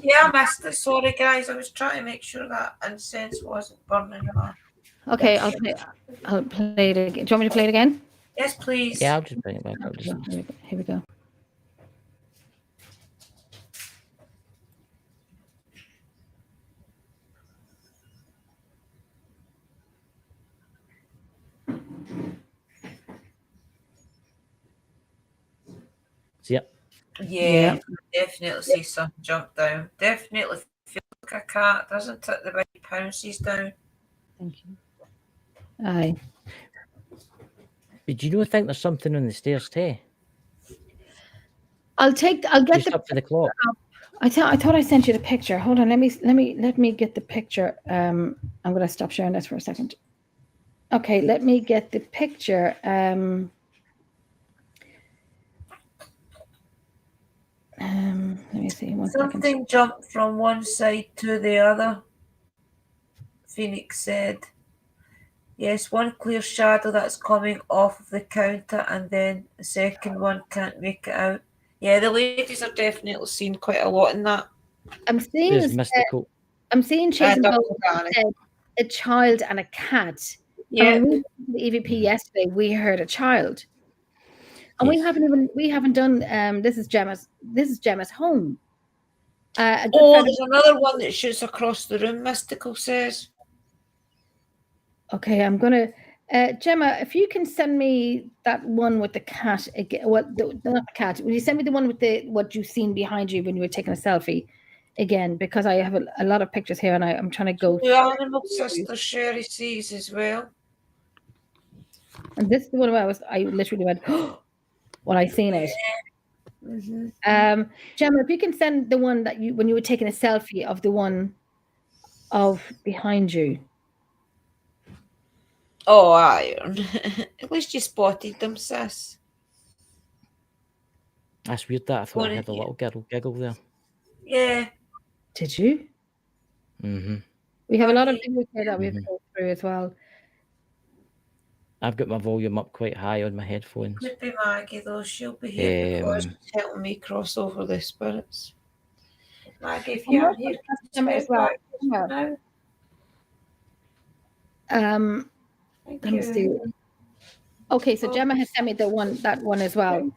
Yeah, I missed it. Sorry, guys. I was trying to make sure that incense wasn't burning off. Okay, I'll play it again. Do you want me to play it again? Yes, please. Yeah, I'll just bring it back up. Okay, here we go. See it? Yeah, definitely see something jump down. Definitely feels like a cat, doesn't it? The way he pounces down. Thank you. Aye. Did you think there's something on the stairs too? I'll get Just the. up to the clock. I thought I sent you the picture. Hold on. Let me get the picture. I'm gonna stop sharing this for a second. Okay, let me get the picture. Let me see. One second. Something jumped from one side to the other. Phoenix said. Yes, one clear shadow that's coming off of the counter, and then the second one can't make it out. Yeah, the ladies are definitely seeing quite a lot in that. I'm seeing There's mystical. I'm seeing chasing Double both Danny. a child and a cat. Yeah. And when we did the EVP yesterday, we heard a child. And Yes. we haven't done this is Gemma's home. A good Oh, friend- there's another one that shoots across the room, Mystical says. Okay, I'm gonna Gemma, if you can send me that one with the cat again. Not the cat. Will you send me the one with what you've seen behind you when you were taking a selfie again? Because I have a lot of pictures here and I'm trying to go. The animal sister Sherry sees as well. And this is the one where I literally went, oh, when I seen it. Mm-hmm. Gemma, if you can send the one that when you were taking a selfie of the one of behind you. Oh, Iron. At least you spotted them, sis. That's weird that I thought I What had a did you- little giggle there. Yeah. Did you? Mm-hmm. We have a lot of things here that we have to go through as well. I've got my volume up quite high on my headphones. Could be Maggie, though. She'll be here because she's helping me cross over the spirits. Maggie, if you're here, Gemma as well. now. Thank Let me you. see. Okay, so Gemma has sent me that one as well.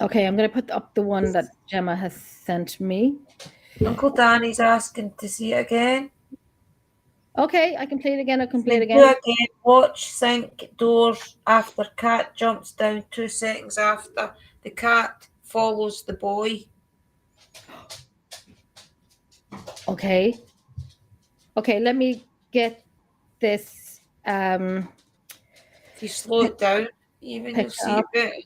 Okay, I'm going to put up the one that Gemma has sent me. Uncle Danny's asking to see it again. Okay, I can play it again. I can play it Do again. again. Watch sink doors after cat jumps down 2 seconds after. The cat follows the boy. Okay. Okay, let me get this. If you slow it down, even you'll see a bit.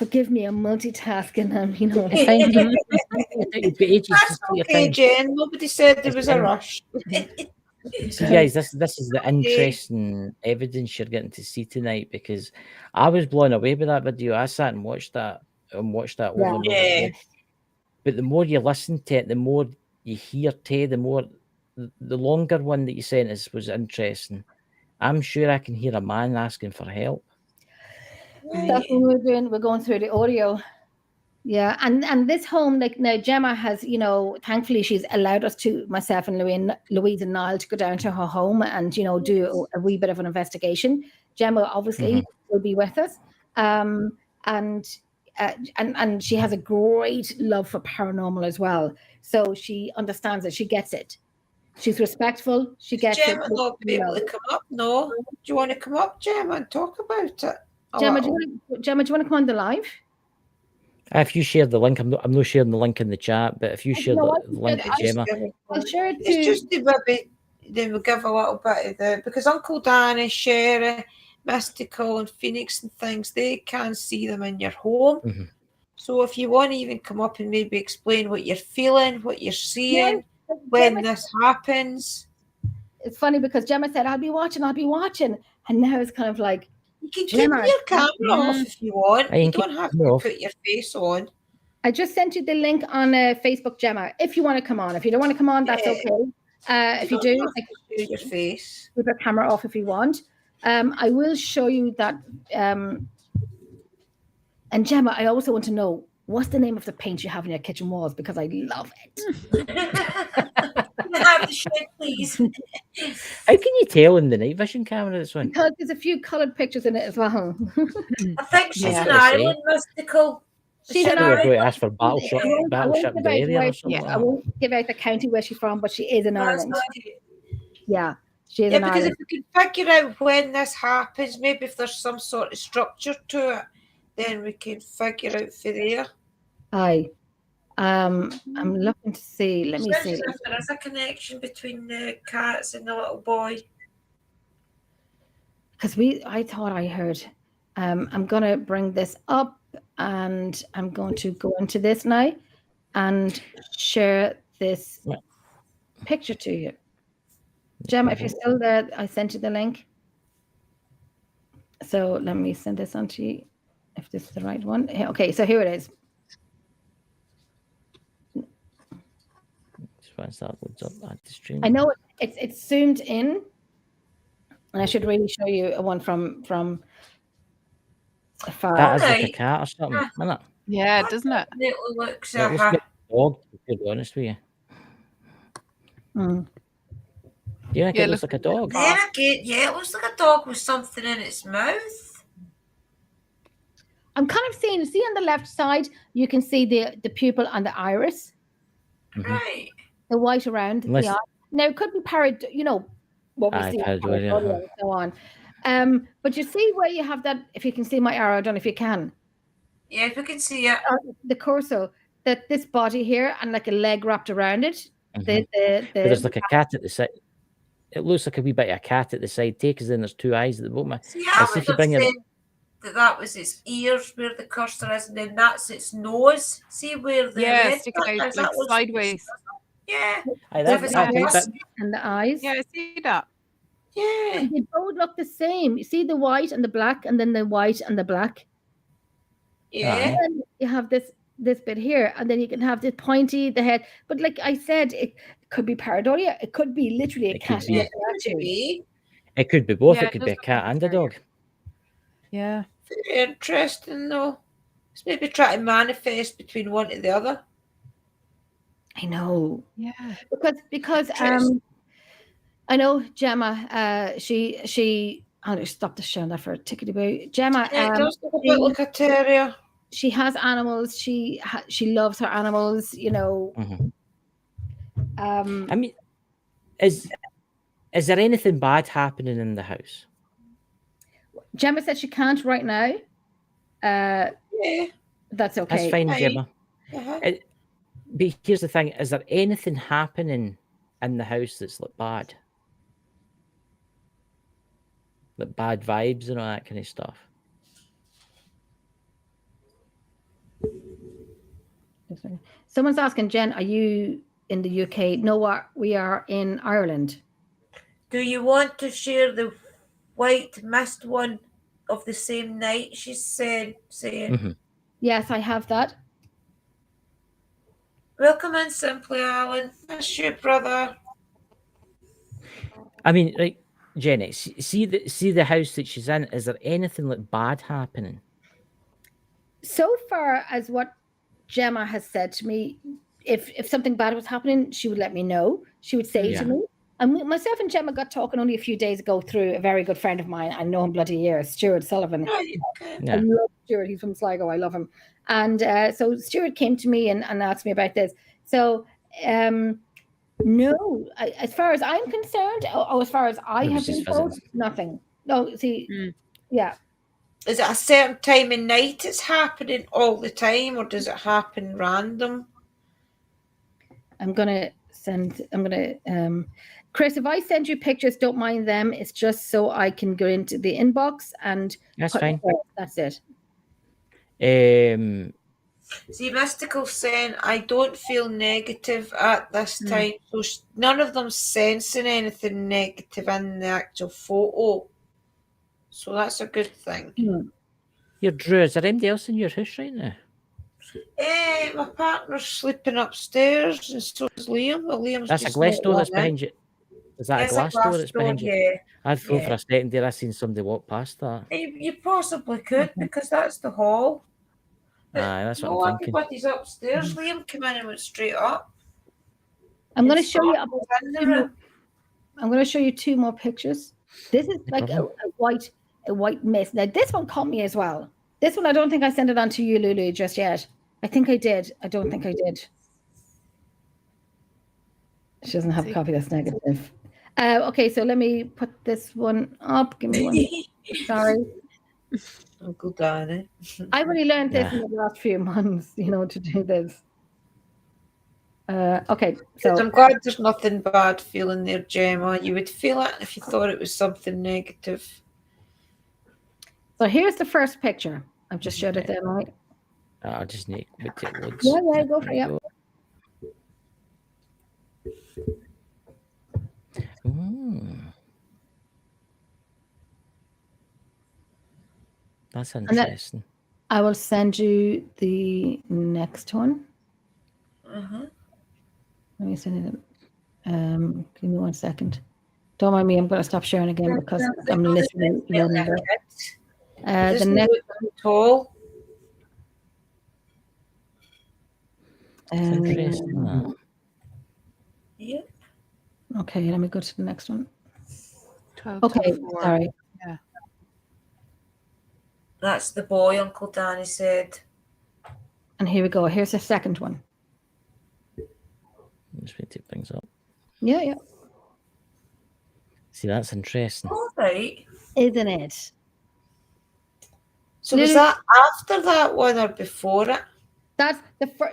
Forgive me, I'm multitasking. It's fine. You've got ages. That's Just take your okay, time. Jen. Nobody said there It's was a fine. rush. See, guys, this is the interesting evidence you're getting to see tonight, because I was blown away by that video. I sat and watched that over and over again. But the more you listen to it, the more you hear Tay, the longer one that you sent us was interesting. I'm sure I can hear a man asking for help. That's what we're going through the audio. Yeah, and this home, like now Gemma has, thankfully she's allowed us to, myself and Louise and Niall, to go down to her home and, do a wee bit of an investigation. Gemma obviously will be with us. And she has a great love for paranormal as well. So she understands it. She gets it. She's respectful. She gets Gemma it. not be able to come up? No. Do you want to come up, Gemma, and talk about it? Gemma, do you want to come on the live? If you share the link, I'm not sharing the link in the chat, but if you share the link to Gemma, I'll share it it's just the baby. Then we'll give a little bit of the, because Uncle Danny, Sherry, Mystical, and Phoenix and things, they can see them in your home. So if you want to even come up and maybe explain what you're feeling, what you're seeing, when this happens. It's funny because Gemma said, I'll be watching. And now it's kind of like, you can keep your camera off if you want. You don't have to put your face on. I just sent you the link on Facebook, Gemma, if you want to come on. If you don't want to come on, that's okay. If you do, show your face. Keep your camera off if you want. I will show you that. And Gemma, I also want to know, what's the name of the paint you have in your kitchen walls? Because I love it. Have the shit, please. How can you tell in the night vision camera this one? Because there's a few coloured pictures in it as well. I think she's an Ireland Mystical. She's an Ireland. Going to ask for Battleship Area or something. I won't give out the county where she's from, but she is in Ireland. Yeah, she is in because Ireland. if we can figure out when this happens, maybe if there's some sort of structure to it, then we can figure out for there. Aye. I'm looking to see. Let me see. If there is a connection between the cats and the little boy. Because I thought I heard. I'm gonna bring this up, and I'm going to go into this now, and share this picture to you. Gemma, if you're still there, I sent you the link. So let me send this on to you. If this is the right one. Okay, so here it is. I know it's zoomed in, and I should really show you one from afar. That is like a cat or something, isn't it? Yeah, doesn't it? It looks like a dog, to be honest with you. Yeah, it looks like a dog. Yeah, it looks like a dog with something in its mouth. I'm kind of seeing, see on the left side, you can see the pupil and the iris. Right. The white around the eye. Now it could be what we see and so on. But you see where you have that, if you can see my arrow, I don't know if you can. Yeah, if we can see it. The cursor, that this body here and like a leg wrapped around it. But there's like a cat at the side. It looks like a wee bit of a cat at the side too, because then there's two eyes at the bottom. See, I would have said that was its ears where the cursor is, and then that's its nose. See where the sticking out like sideways. Yeah. And the eyes. Yeah, I see that. Yeah. And they both look the same. You see the white and the black, and then the white and the black. Yeah. And then you have this bit here, and then you can have the pointy, the head. But like I said, it could be pareidolia. It could be literally a cat. It could be both. It could be a cat and a dog. Yeah. Very interesting, though. It's maybe try to manifest between one to the other. I know. Yeah. Because I know Gemma. She. I'll just stop the show now for a tickety boo. Gemma. Yeah, it does look a bit like a terrier. She has animals. She loves her animals. I mean, is there anything bad happening in the house? Gemma said she can't right now. Yeah, that's okay. That's fine, Gemma. But here's the thing: is there anything happening in the house that's like bad? Like bad vibes and all that kind of stuff? Someone's asking, Jen, are you in the UK? No, we are in Ireland. Do you want to share the white mist one of the same night? She's saying. Yes, I have that. Welcome in, Simply Alan. Miss you, brother. I mean, like, Jenny, see the house that she's in. Is there anything like bad happening? So far as what Gemma has said to me, if something bad was happening, she would let me know. She would say to me. And myself and Gemma got talking only a few days ago through a very good friend of mine. I know him bloody years, Stuart Sullivan. I love Stuart. He's from Sligo. I love him. And so Stuart came to me and asked me about this. So no, as far as I'm concerned, as far as I have been told, nothing. No, see, yeah. Is it a certain time of night it's happening all the time, or does it happen random? Chris, if I send you pictures, don't mind them. It's just so I can go into the inbox and that's fine. That's it. See, Mystical saying, I don't feel negative at this time. So none of them sensing anything negative in the actual photo. So that's a good thing. Your Drew, is there anybody else in your house right now? My partner's sleeping upstairs, and so is Liam. Well, Liam's that's a glass door that's behind you. Is that a glass door that's behind you? Yeah. I thought for a second there I seen somebody walk past that. You possibly could, because that's the hall. Aye, that's what I'm thinking. Everybody's upstairs. Liam came in and went straight up. I'm going to show you. I'm going to show you two more pictures. This is like a white mist. Now this one caught me as well. This one I don't think I sent it on to you, Lulu, just yet. I think I did. I don't think I did. She doesn't have a copy that's negative. Okay, so let me put this one up. Give me one. Sorry. Uncle Danny. I've only learned this in the last few months, to do this. Okay, so I'm glad there's nothing bad feeling there, Gemma. You would feel it if you thought it was something negative. So here's the first picture. I've just showed it there, right? I just need to take loads. Yeah, go for it. That's interesting. I will send you the next one. Let me send it. Give me 1 second. Don't mind me. I'm going to stop sharing again because I'm listening. The next tall. Interesting. Yep. Okay, let me go to the next one. Okay, sorry. Yeah. That's the boy, Uncle Danny said. And here we go. Here's the second one. Just wait to take things up. Yeah. See, that's interesting. All right. Isn't it? So was that after that one or before it? That's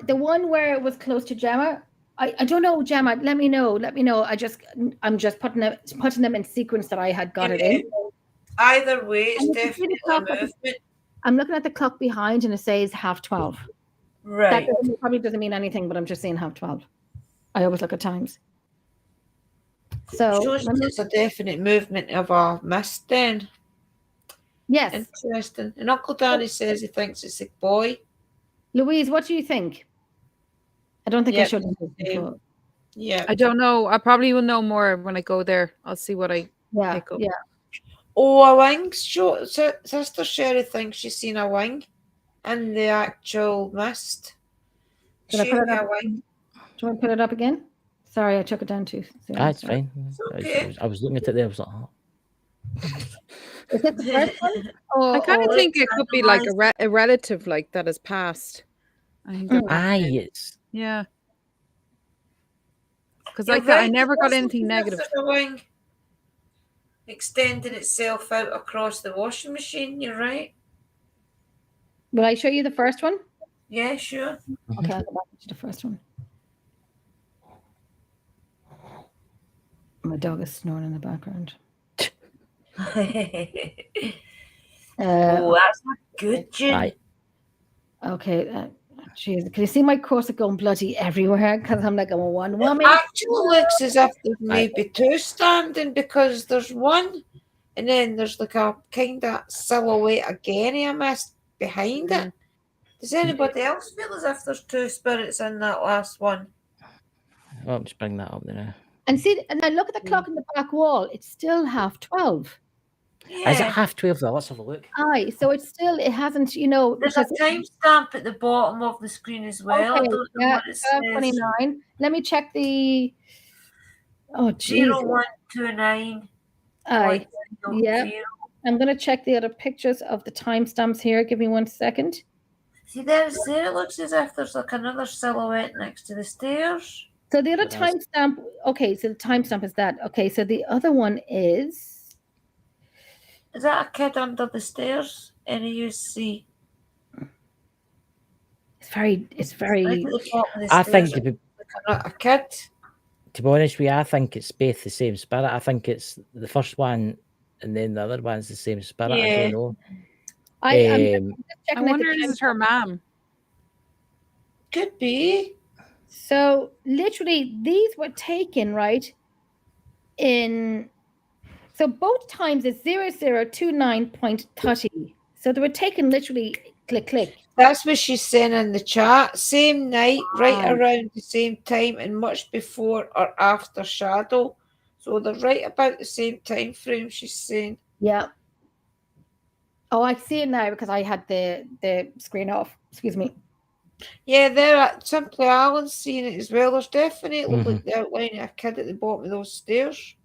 the one where it was close to Gemma. I don't know, Gemma. Let me know. I'm just putting them in sequence that I had got it in. Either way, it's definitely a movement. I'm looking at the clock behind and it says 12:30. Right. That probably doesn't mean anything, but I'm just saying 12:30. I always look at times. So shows it's a definite movement of a mist then. Yes. Interesting. And Uncle Danny says he thinks it's a boy. Louise, what do you think? I don't think I should have before. Yeah. I don't know. I probably will know more when I go there. I'll see what I pick up. Yeah. Oh, a wing show. Sister Sherry thinks she's seen a wing in the actual mist. Did I put it up? Do you want to put it up again? Sorry, I took it down too. That's fine. Okay. I was looking at it there. I was like, Is it the first one? I kind of think it could be like a relative like that has passed. I think it's. Yeah. Because like that, I never got anything negative. A wing extending itself out across the washing machine. You're right. Will I show you the first one? Yeah, sure. Okay, I'll go back to the first one. My dog is snoring in the background. Oh, that's not good, Jim. Okay, Jeez, can you see my cursor going bloody everywhere? Because I'm like, I'm a one woman. Actually looks as if there's maybe two standing because there's one and then there's like a kind of silhouette again of a mist behind it. Does anybody else feel as if there's two spirits in that last one? Oh, I'm just bring that up there. And see, and then look at the clock in the back wall. It's still 12:30. Yeah. Is it 12:30 though? Let's have a look. Aye, so it's still, it hasn't, There's a timestamp at the bottom of the screen as well. Okay, I don't know what it says. 12:29. Let me check the. Oh, geez. 0129. Aye. Yeah. I'm going to check the other pictures of the timestamps here. Give me 1 second. See, there it looks as if there's like another silhouette next to the stairs. So the other timestamp, okay, so the timestamp is that. Okay, so the other one is. Is that a kid under the stairs? NAUC. It's very. Right at the bottom of the I stairs, think a kid. to be honest with you, I think it's both the same spirit. I think it's the first one and then the other one's the same spirit. I don't know. I'm just I checking wonder if it's her mom. Could be. So literally, these were taken right in. So both times it's 0029.30. So they were taken literally click. That's what she's saying in the chat. Same night, right around the same time, and much before or after shadow. So they're right about the same time frame, she's saying. Yeah. Oh, I see it now because I had the screen off. Excuse me. Yeah, there at Simply Alan's seeing it as well. There's definitely like the outline of a kid at the bottom of those stairs.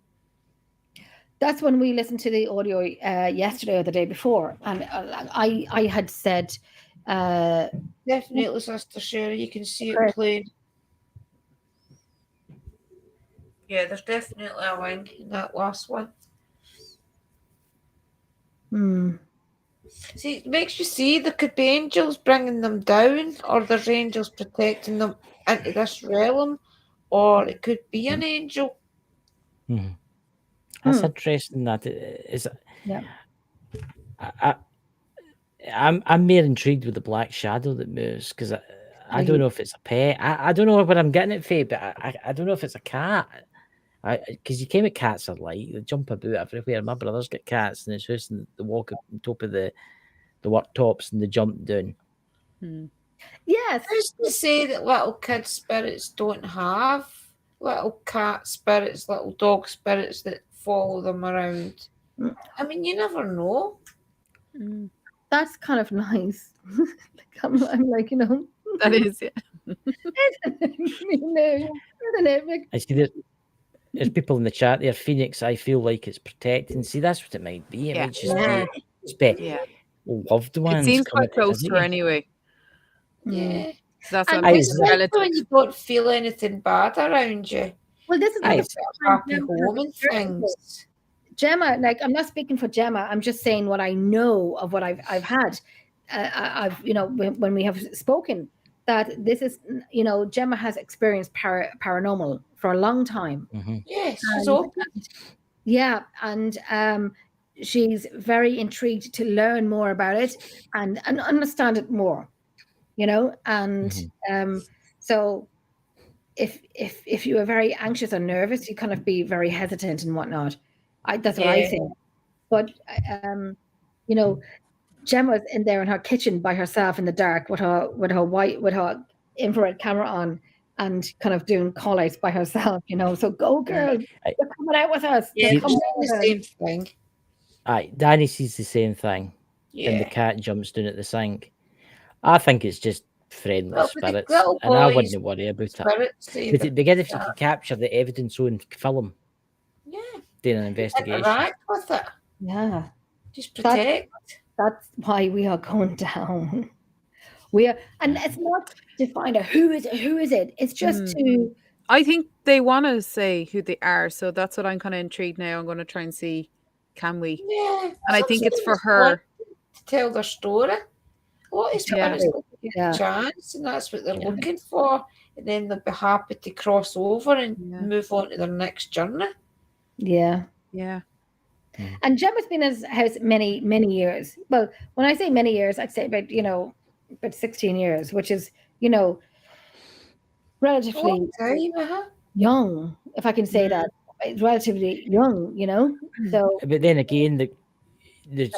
That's when we listened to the audio yesterday or the day before, and I had said definitely, Sister Sherry, you can see it playing. Yeah, there's definitely a wing in that last one. See, it makes you see there could be angels bringing them down, or there's angels protecting them into this realm, or it could be an angel. That's interesting. That is. Yeah. I'm more intrigued with the black shadow that moves because I don't know if it's a pet. I don't know what I'm getting it for, but I don't know if it's a cat. Because you came at cats are like they jump about everywhere. My brothers get cats in his house and they walk up on top of the worktops and they jump down. Yes. Who's to say that little kid spirits don't have little cat spirits, little dog spirits that follow them around? I mean, you never know. That's kind of nice. I'm like, That is, yeah. I see there's people in the chat there. Phoenix, I feel like it's protecting. See, that's what it might be. It might just be loved ones. It seems quite close to her anyway. Yeah. That's what when you don't feel anything bad around you. Well, this is a happy home and things. Gemma, like I'm not speaking for Gemma. I'm just saying what I know of what I've had. I've when we have spoken that this is Gemma has experienced paranormal for a long time. Yes, and she's very intrigued to learn more about it and understand it more. So if you are very anxious or nervous, you kind of be very hesitant and whatnot. That's what I think. But Gemma's in there in her kitchen by herself in the dark with her infrared camera on and kind of doing call outs by herself, So go girl, you're coming out with us. Yeah, the same thing. Danny sees the same thing. Yeah. And the cat jumps down at the sink. I think it's just friendly spirits. And I wouldn't worry about it. But it'd be good if you could capture the evidence on film. Yeah. Doing an investigation. Interact with it. Yeah. Just protect. That's why we are going down. And it's not to find out who is it. It's just to. I think they want to say who they are, so that's what I'm kind of intrigued now. I'm going to try and see, can we? Yeah. And I think it's for her to tell their story. What is a chance, and that's what they're looking for, and then they'll be happy to cross over and move on to their next journey. Yeah. And Gemma's been in his house many, many years. Well, when I say many years, I'd say about 16 years, which is, you know, relatively young, if I can say that. It's relatively young, you know. So, But then again,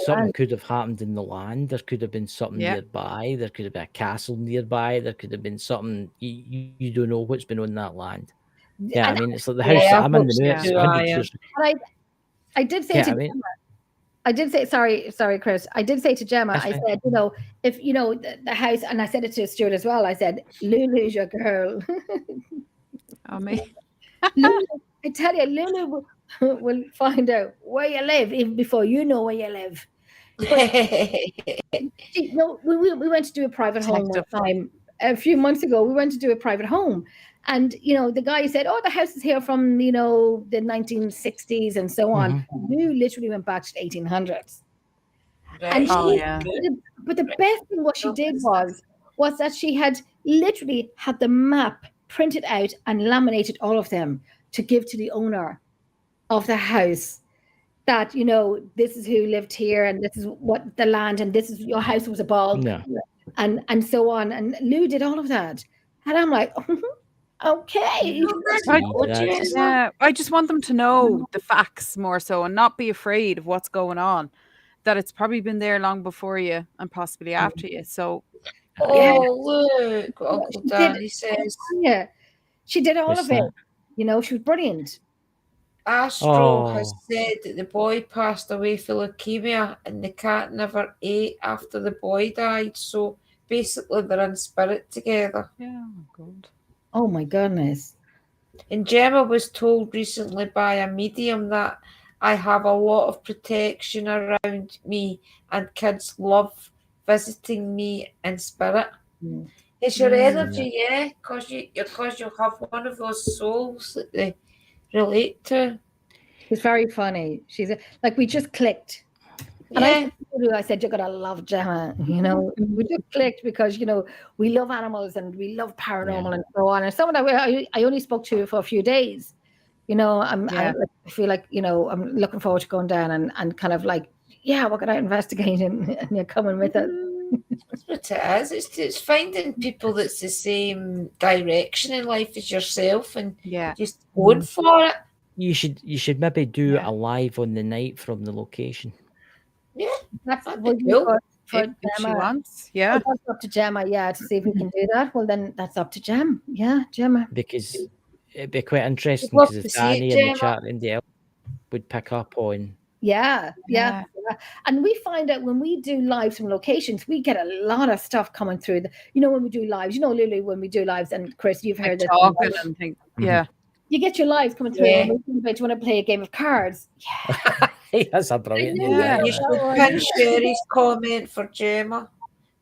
something land. could have happened in the land. There could have been something nearby. There could have been a castle nearby. There could have been something you don't know what's been on that land. Yeah, And I mean, it's like the house that I'm in the minute. It's 100 years. But I did say to Gemma, I did say, sorry, Chris. I did say to Gemma, I said, you know, if you know the house, and I said it to Stuart as well. I said, Lulu's your girl. Oh, me. Lulu, I tell you, Lulu will find out where you live even before you know where you live. No, we went to do a private home one time a few months ago. We went to do a private home, and you know the guy said, "Oh, the house is here from the 1960s and so on." We literally went back to the 1800s. And but the best thing what she did was that she had literally had the map printed out and laminated all of them to give to the owner of the house. That, you know, this is who lived here and this is what the land and this is your house was a bog and so on. And Lou did all of that. And I'm like, okay. I just want them to know the facts more so and not be afraid of what's going on. That it's probably been there long before you and possibly after you. So look, Uncle Danny says. Yeah. She did all of it. You know, she was brilliant. Astro has said that the boy passed away for leukemia and the cat never ate after the boy died. So basically they're in spirit together. Yeah, God. Oh my goodness. And Gemma was told recently by a medium that I have a lot of protection around me and kids love visiting me in spirit. It's your energy, because you'll have one of those souls that they relate to. It's very funny. She's like, we just clicked. And I said, you're gonna love Gemma. You know, we just clicked because, you know, we love animals and we love paranormal and so on. And someone I only spoke to for a few days. You know, I feel like, you know, I'm looking forward to going down and kind of like, we're gonna investigate and you're coming with it. That's what it is. It's finding people that's the same direction in life as yourself and just going for it. You should maybe do a live on the night from the location. Yeah, that's what cool. for if she Gemma. wants. Yeah, that's up to Gemma. Yeah, to see if we can do that. Well, then that's up to Gemma. Yeah, Gemma. Because it'd be quite interesting because if Danny in the chat and the would pick up on. Yeah. And we find out when we do lives from locations, we get a lot of stuff coming through. You know, when we do lives, you know, Lulu, when we do lives, and Chris, you've heard this. Talking and things. You get your lives coming through. And we do you want to play a game of cards? That's a brilliant. You should pin Sherry's comment for Gemma.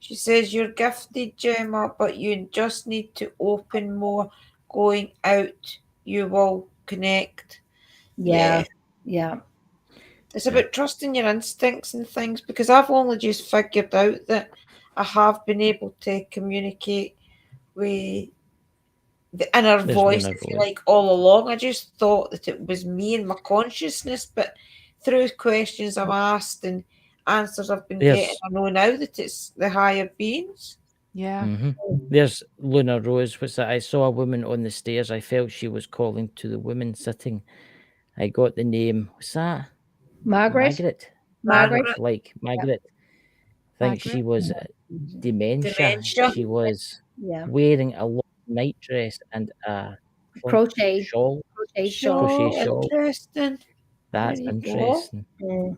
She says, you're gifted, Gemma, but you just need to open more. Going out, you will connect. Yeah. It's about trusting your instincts and things, because I've only just figured out that I have been able to communicate with the inner voice, if you like, all along. I just thought that it was me and my consciousness, but through questions I've asked and answers I've been getting, I know now that it's the higher beings. Yeah. There's Luna Rose. What's that? I saw a woman on the stairs. I felt she was calling to the woman sitting. I got the name. What's that? Margaret. Like Margaret. I think she was dementia. She was wearing a long night dress and a crochet shawl. Interesting. That's interesting. So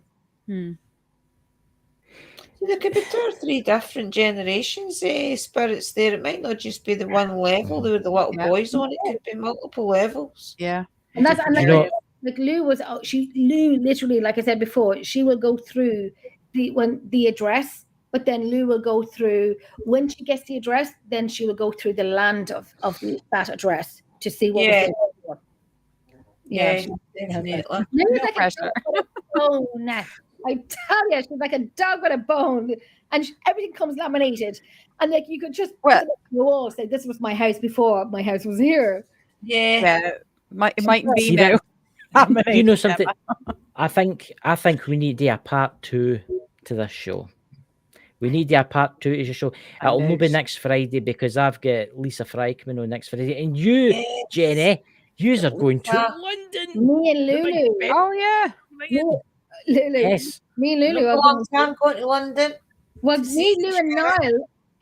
there could be 2 or 3 different generations spirits there. It might not just be the one level. There were the little boys on it. Could be multiple levels. Yeah. And that's like Lou literally, like I said before, she will go through the address, but then Lou will go through when she gets the address, then she will go through the land of that address to see what was there. Definitely. No pressure. I tell you, she's like a dog with a bone, and everything comes laminated, and like you could just the wall say, "This was my house before my house was here." It mightn't be now. You know something? I think we need to do a part 2 to this show. We need a part 2 to your show. I It'll know. not be next Friday because I've got Lisa Fry coming on next Friday. And you, Yes. Jenny, yous are going to Lisa. London. Me and The big Lulu. bed. Oh yeah. Me, Lulu. Yes. Me and Lulu Not are a long going. time going to London. Well, to me, see Lou, and Sherry.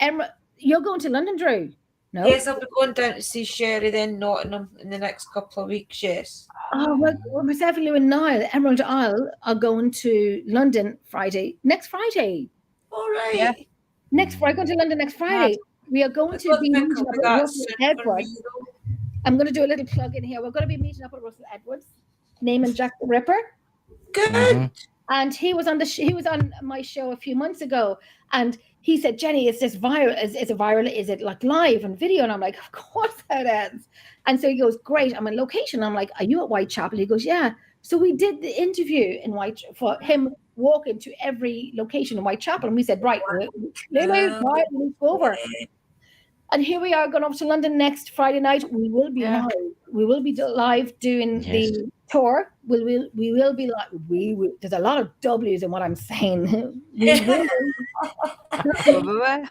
Niall. You're going to London, Drew? No. Yes, I'll be going down to see Sherry then Nottingham in the next couple of weeks. Yes. Oh, well, myself, Lou, and Niall, Emerald Isle, are going to London next Friday. All right. Yeah. Next Friday, going to London next Friday. We are going to be meeting up with Russell Edwards. I'm going to do a little plug in here. We're going to be meeting up with Russell Edwards, naming Jack the Ripper. Good. Mhm. And he was on he was on my show a few months ago, and he said, "Jenny, is this viral? Is it viral? Is it like live and video?" And I'm like, "Of course it is." And so he goes, "Great, I'm on location." I'm like, "Are you at Whitechapel?" He goes, "Yeah." So we did the interview in for him walking to every location in Whitechapel, and we said, "Right, let's go over." And here we are going up to London next Friday night. We will be Yeah. live. We will be live doing Yes. the tour. We will be live. We will. There's a lot of W's in what I'm saying. We will. What?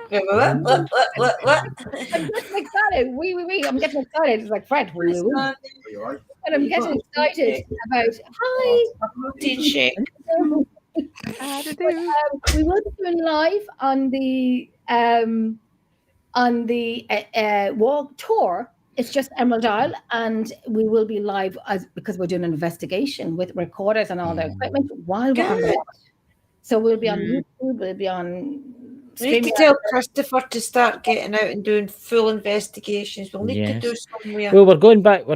I'm getting excited. I'm getting excited. It's like Fred. And I'm getting excited about. Hi. Protein shake. We will be doing live on the walk tour. It's just Emerald Isle, and we will be live because we're doing an investigation with recorders and all the equipment while we're on the walk. So we'll be on YouTube. We'll be on. We need to tell Christopher to start getting out and doing full investigations. We'll need to Yes. do somewhere. Well, we're going back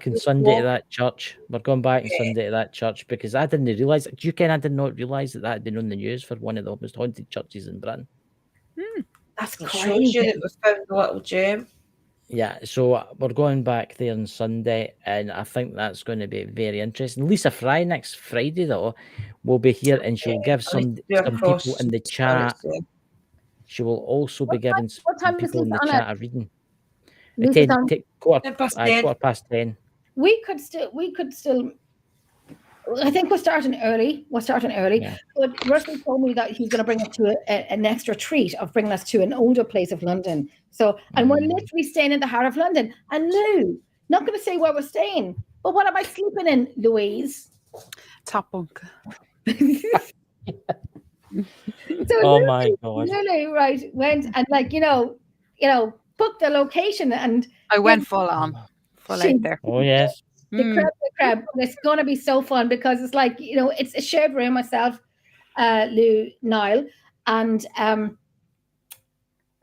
on Sunday to that church. We're going back on Sunday to that church because I didn't realise. Do you ken I did not realise that had been on the news for one of the most haunted churches in Britain? That's It shows you that we found a little gem. Yeah, so we're going back there on Sunday, and I think that's going to be very interesting. Lisa Fry next Friday, though, will be here, and she'll give some people in the chat. She will also be giving some people in the chat a reading. Quarter past 10. We could still. I think we're starting early. Yeah. But Russell told me that he's going to bring us to an extra treat of bringing us to an older place of London. So, and we're literally staying in the heart of London. And Lou, not going to say where we're staying, but what am I sleeping in, Louise? Top bunk. So Oh my God. Lulu, right, went and booked the location, and I went full out there. Oh yes. the crab. It's going to be so fun because it's like, it's a shared room, myself, Lou, Niall, and I'm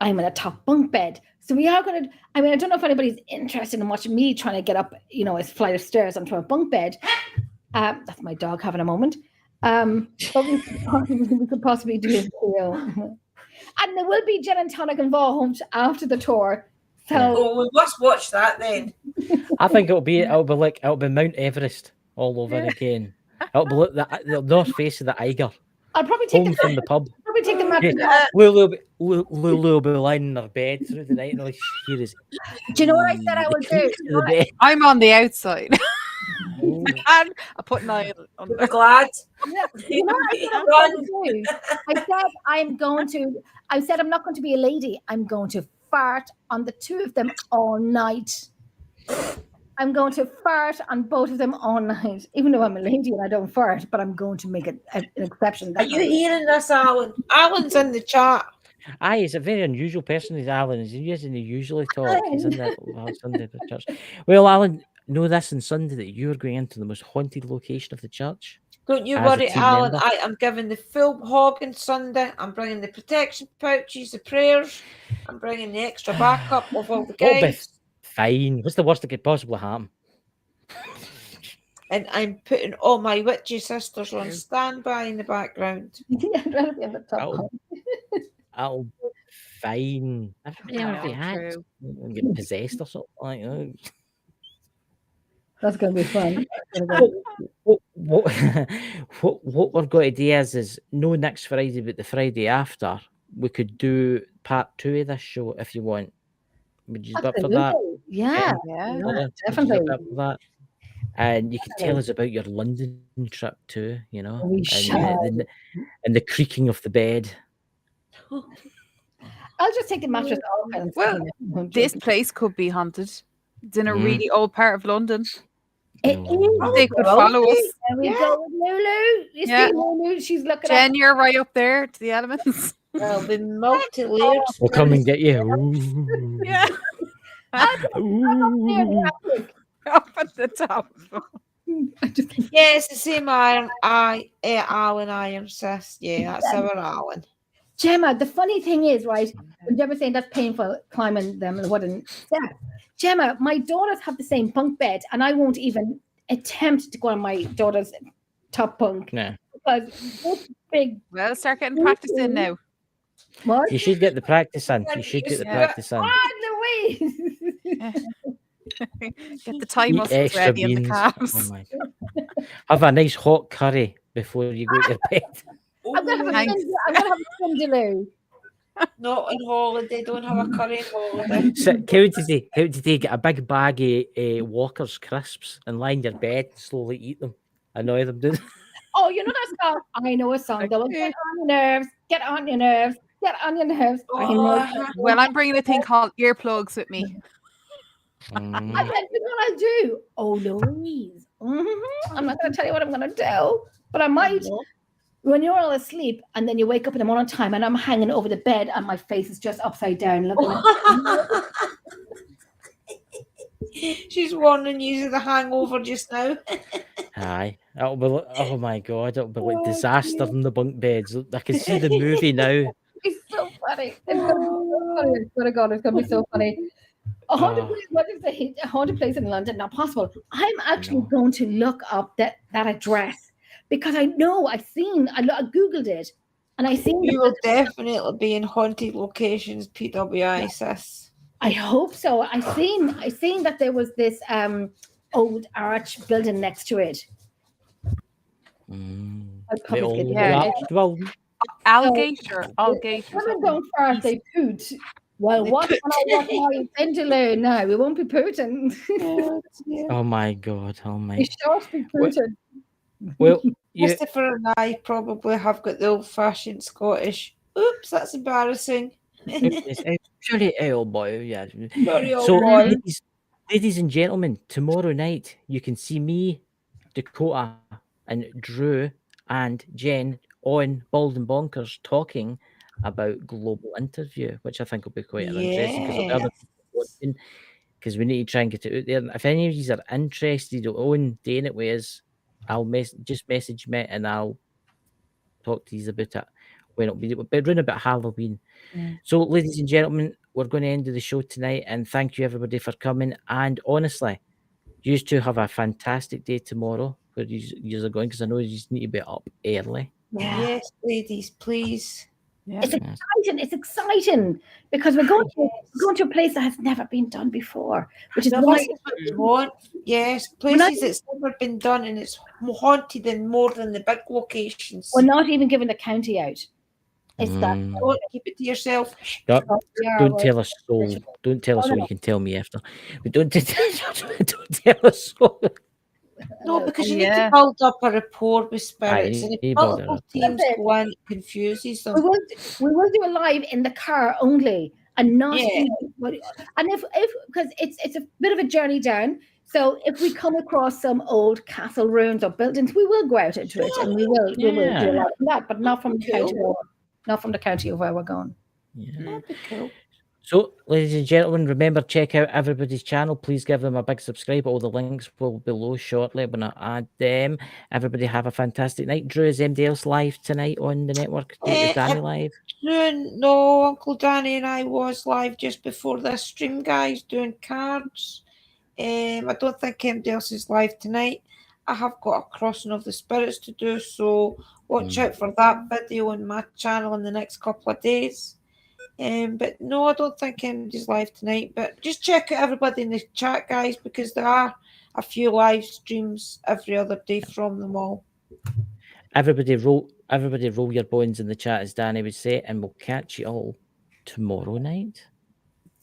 in a top bunk bed. So we are going to, I don't know if anybody's interested in watching me trying to get up, a flight of stairs onto a bunk bed. That's my dog having a moment. But we could possibly do it, and there will be gin and tonic involved after the tour. So we must watch that then. I think it'll be Mount Everest all over again. It'll be like the north face of the Eiger. I'll probably take from the pub. Probably take the map. Lulu will be lying in her bed through the night, and all she hears. Do you know what I said I would do? I'm on the outside. And I put Niall on the glad. You know I said I'm not going to be a lady. I'm going to fart on the two of them all night. I'm going to fart on both of them all night, even though I'm a lady and I don't fart, but I'm going to make an exception. Are you hearing this, Alan? Alan's in the chat. Aye, he's a very unusual person, is Alan. He doesn't usually talk. He's in that Sunday at the church. Well, Alan, know this on Sunday that you're going into the most haunted location of the church. Don't you worry, Alan. I am giving the full hog on Sunday. I'm bringing the protection pouches, the prayers. I'm bringing the extra backup of all the guys. Fine. What's the worst that could possibly happen? And I'm putting all my witchy sisters on standby in the background. That'll be fine. Everybody get possessed or something like that. That's going to be fun. What we're going to do is no next Friday, but the Friday after, we could do part 2 of this show if you want. Would you be up for that? Yeah, definitely. Up for that? And you can tell us about your London trip too, We and the creaking of the bed. I'll just take the mattress off. And Well, this place could be haunted. It's in a really old part of London. It is. They could follow us. There we go with Lulu. You see Lulu? She's looking Jen, you're right up there to the elements. There'll be multi-layered. We'll come and get you. Ooh. Yeah. Ooh. Up at the top. Yeah, it's the same Alan Iron, sis. Yeah, that's our Alan. Gemma, the funny thing is, right, when Gemma's saying that's painful climbing them wooden steps. Gemma, my daughters have the same bunk bed, and I won't even attempt to go on my daughter's top bunk. Nah. Because this big. Well, start getting practice in now. What? You should get the practice in. You should get the practice in. Louise! Get the Thai Eat muscles extra ready in the beans. calves. Oh my God. Have a nice hot curry before you go to your bed. I'm going to have a vindaloo. Not on holiday. Don't have a curry on holiday. So, how to take a big bag of Walker's crisps and lie in your bed and slowly eat them. Annoy them, dude. Oh, you know that song? I know a song that will get on your nerves, get on your nerves, get on your nerves. Well, I'm bringing a thing called earplugs with me. And then you know what I'll do? Oh, Louise. I'm not going to tell you what I'm going to do, but I might. When you're all asleep and then you wake up in the morning time and I'm hanging over the bed and my face is just upside down looking at She's warning you of the hangover just now. Aye. That'll be oh my God, it'll be like disaster in the bunk beds. I can see the movie now. It's so funny. It's going to be so funny. I swear to God, it's going to be so funny. A haunted place, what is a haunted place in London? Not possible. I'm actually going to look up that address because I know I Googled it and I seen you will definitely be in haunted locations, PWI, sis. I hope so. I seen that there was this old arch building next to it. Alligator. Women don't fart, they poot. Well, what can I walk my vindaloo now? We won't be pooting. Oh my God. Oh my. We sure be pooting. Well, Christopher and I probably have got the old-fashioned Scottish. Oops, that's embarrassing. Sorry, old boy. Yeah. Sorry, old So, boy. ladies and gentlemen, tomorrow night you can see me, Dakota, and Drew and Jen on Bald and Bonkers talking about global interview, which I think will be quite interesting because we need to try and get it out there. And if any of you are interested on doing it with us, just message me and I'll talk to you about it when it'll be around about Halloween. So, ladies and gentlemen, we're going to end the show tonight, and thank you everybody for coming. And honestly, you two have a fantastic day tomorrow where you are going, because I know you just need to be up early. Yes, ladies, please. Yeah. It's exciting because we're going to a place that has never been done before, which is why we want. Yes, places that's never been done, and it's haunted in more than the big locations. We're not even giving the county out. It's that. Don't keep it to yourself. Don't tell us so. Don't tell us so. You can tell me after. But don't tell us so. No, because you need to build up a rapport with spirits, and if multiple teams go in, it confuses them. We will do a live in the car only, and not. And if because it's a bit of a journey down. So if we come across some old castle ruins or buildings, we will go out into it, and we will do a lot of that, but not from the county. Not from the county of where we're going. Yeah. That'd be cool. So, ladies and gentlemen, remember, check out everybody's channel. Please give them a big subscribe. All the links will be below shortly when I add them. Everybody have a fantastic night. Drew, is anybody else live tonight on the network? Is Danny live? No, Uncle Danny and I was live just before this stream, guys, doing cards. I don't think anybody else is live tonight. I have got a crossing of the spirits to do, so watch out for that video on my channel in the next couple of days. But no, I don't think anybody's live tonight. But just check out everybody in the chat, guys, because there are a few live streams every other day from them all. Everybody roll your bones in the chat, as Danny would say, and we'll catch you all tomorrow night.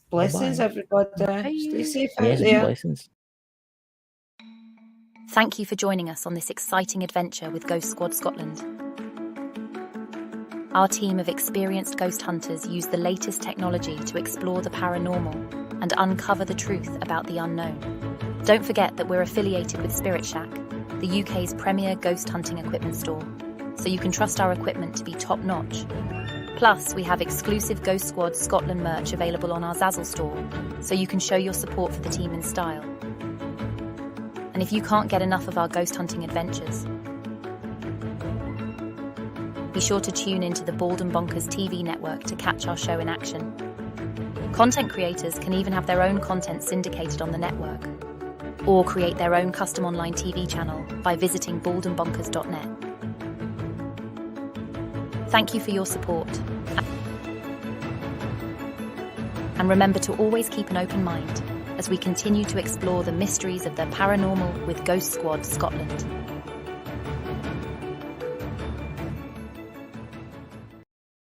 Blessings, everybody. Stay safe out there. Blessings. Thank you for joining us on this exciting adventure with Ghost Squad Scotland. Our team of experienced ghost hunters use the latest technology to explore the paranormal and uncover the truth about the unknown. Don't forget that we're affiliated with Spirit Shack, the UK's premier ghost hunting equipment store, so you can trust our equipment to be top-notch. Plus, we have exclusive Ghost Squad Scotland merch available on our Zazzle store, so you can show your support for the team in style. And if you can't get enough of our ghost hunting adventures, be sure to tune into the Bald and Bonkers TV network to catch our show in action. Content creators can even have their own content syndicated on the network, or create their own custom online TV channel by visiting baldandbonkers.net. Thank you for your support. And remember to always keep an open mind as we continue to explore the mysteries of the paranormal with Ghost Squad Scotland.